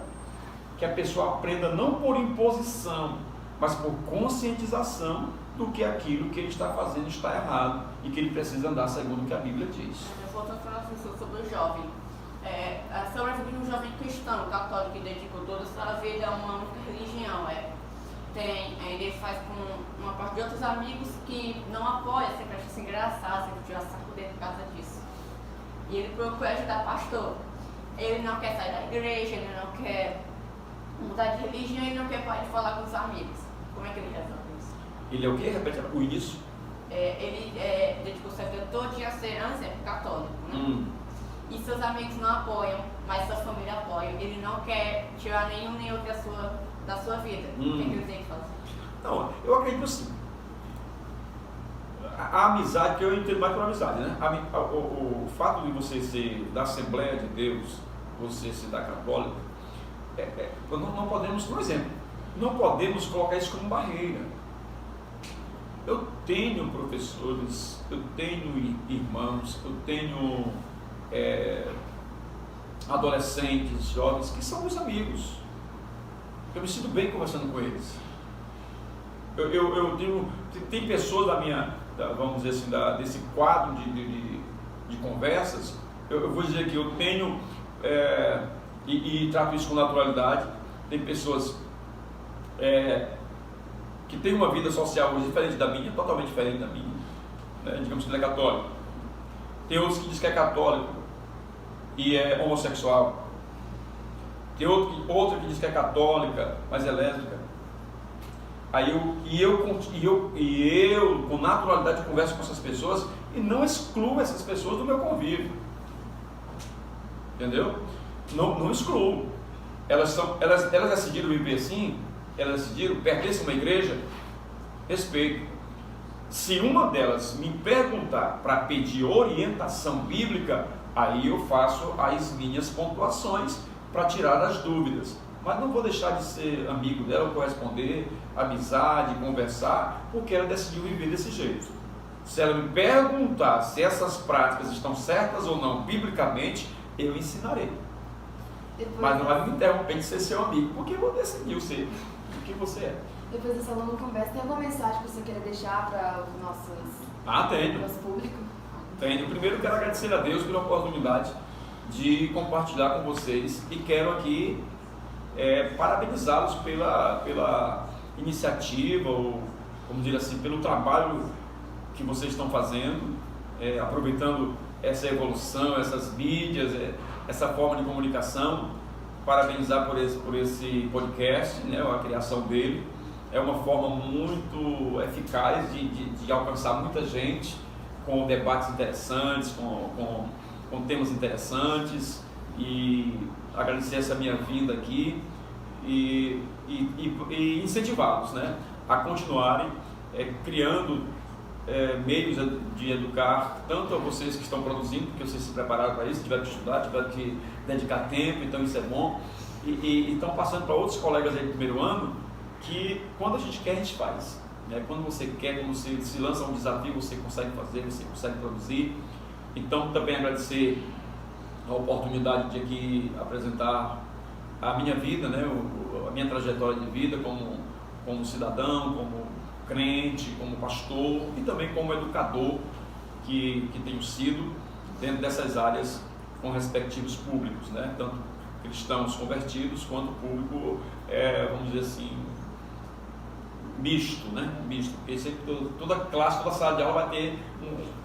que a pessoa aprenda não por imposição, mas por conscientização do que aquilo que ele está fazendo está errado e que ele precisa andar segundo o que a Bíblia diz. Voltando a falar sobre o jovem, sobre a vida de um jovem cristão, católico, que dedicou toda a sua vida a uma única religião. Ele faz com uma parte de outros amigos que não apoia, sempre acha engraçado, sempre tira saco dele por causa disso. E ele procura ajudar pastor. Ele não quer sair da igreja, ele não quer mudar de religião, ele não quer parar de falar com os amigos. Como é que ele resolve isso? Ele é o quê? Repete o início. Ele dedicou sua vida toda a ser católico, né? E seus amigos não apoiam, mas sua família apoia. Ele não quer tirar nenhum nem outro da sua vida. O que ele tem que fazer? Não, eu acredito assim. A amizade, que eu entendo mais por amizade, né? O fato de você ser da Assembleia de Deus, você ser da Católica, não podemos, por exemplo, não podemos colocar isso como barreira. Eu tenho professores, eu tenho irmãos, eu tenho adolescentes, jovens, que são meus amigos. Eu me sinto bem conversando com eles. Tem pessoas vamos dizer assim, desse quadro de conversas, eu vou dizer que eu tenho, e trato isso com naturalidade. Tem pessoas que têm uma vida social hoje diferente da minha, totalmente diferente da minha, né? Digamos que ele é católico. Tem outros que dizem que é católico e é homossexual. Tem outro que diz que é católica, mas é lésbica. Aí eu com naturalidade converso com essas pessoas e não excluo essas pessoas do meu convívio. Entendeu? Não excluo. Elas decidiram viver assim, elas decidiram, pertencem a uma igreja, respeito. Se uma delas me perguntar para pedir orientação bíblica, aí eu faço as minhas pontuações para tirar as dúvidas. Mas não vou deixar de ser amigo dela, corresponder, amizade, conversar, porque ela decidiu viver desse jeito. Se ela me perguntar se essas práticas estão certas ou não biblicamente, eu ensinarei. Mas não vai me interromper de ser seu amigo, porque eu decidiu ser o que você é. Depois dessa longa conversa, tem alguma mensagem que você queira deixar para os nosso público? Tenho. Primeiro, quero agradecer a Deus pela oportunidade de compartilhar com vocês e quero aqui parabenizá-los pela iniciativa, ou vamos dizer assim, pelo trabalho que vocês estão fazendo, aproveitando essa evolução, essas mídias, essa forma de comunicação. Parabenizar por esse podcast, né, a criação dele. É uma forma muito eficaz de alcançar muita gente, com debates interessantes, com temas interessantes, e agradecer essa minha vinda aqui e incentivá-los, né, a continuarem criando meios de educar tanto a vocês que estão produzindo, porque vocês se prepararam para isso, tiveram que estudar, tiveram que dedicar tempo, então isso é bom, e estão passando para outros colegas aí do primeiro ano, que quando a gente quer, a gente faz, né? Quando você quer, quando você se lança um desafio, você consegue fazer, você consegue produzir. Então também agradecer a oportunidade de aqui apresentar a minha vida, né? A minha trajetória de vida como cidadão, como crente, como pastor e também como educador que tenho sido dentro dessas áreas com respectivos públicos, né? Tanto cristãos convertidos quanto público, vamos dizer assim, misto, né? Misto, porque sempre, toda classe, toda sala de aula vai ter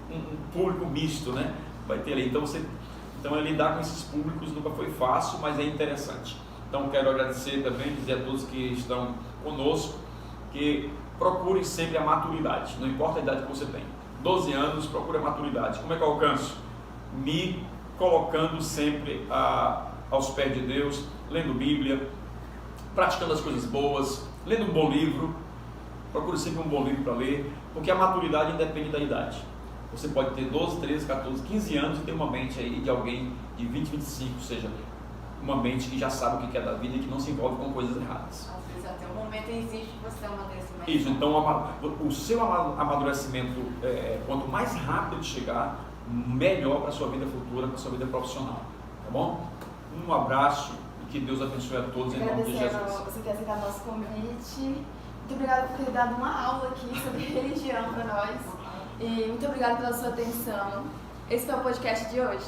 um público misto, né? Vai ter ali, então lidar com esses públicos nunca foi fácil, mas é interessante. Então quero agradecer também, dizer a todos que estão conosco, que procurem sempre a maturidade, não importa a idade que você tem. 12 anos, procure a maturidade. Como é que eu alcanço? Me colocando sempre aos pés de Deus, lendo Bíblia, praticando as coisas boas, lendo um bom livro. Procure sempre um bom livro para ler, porque a maturidade independe da idade. Você pode ter 12, 13, 14, 15 anos e ter uma mente aí de alguém de 20, 25, ou seja, uma mente que já sabe o que é da vida e que não se envolve com coisas erradas. Às vezes até o momento existe que você amadurecimento. Isso, então o seu amadurecimento, quanto mais rápido ele chegar, melhor para a sua vida futura, para a sua vida profissional. Tá bom? Um abraço e que Deus abençoe a todos em nome de Jesus. Você ter aceitado o nosso convite. Muito obrigada por ter dado uma aula aqui sobre religião para nós. E muito obrigada pela sua atenção. Esse foi o podcast de hoje.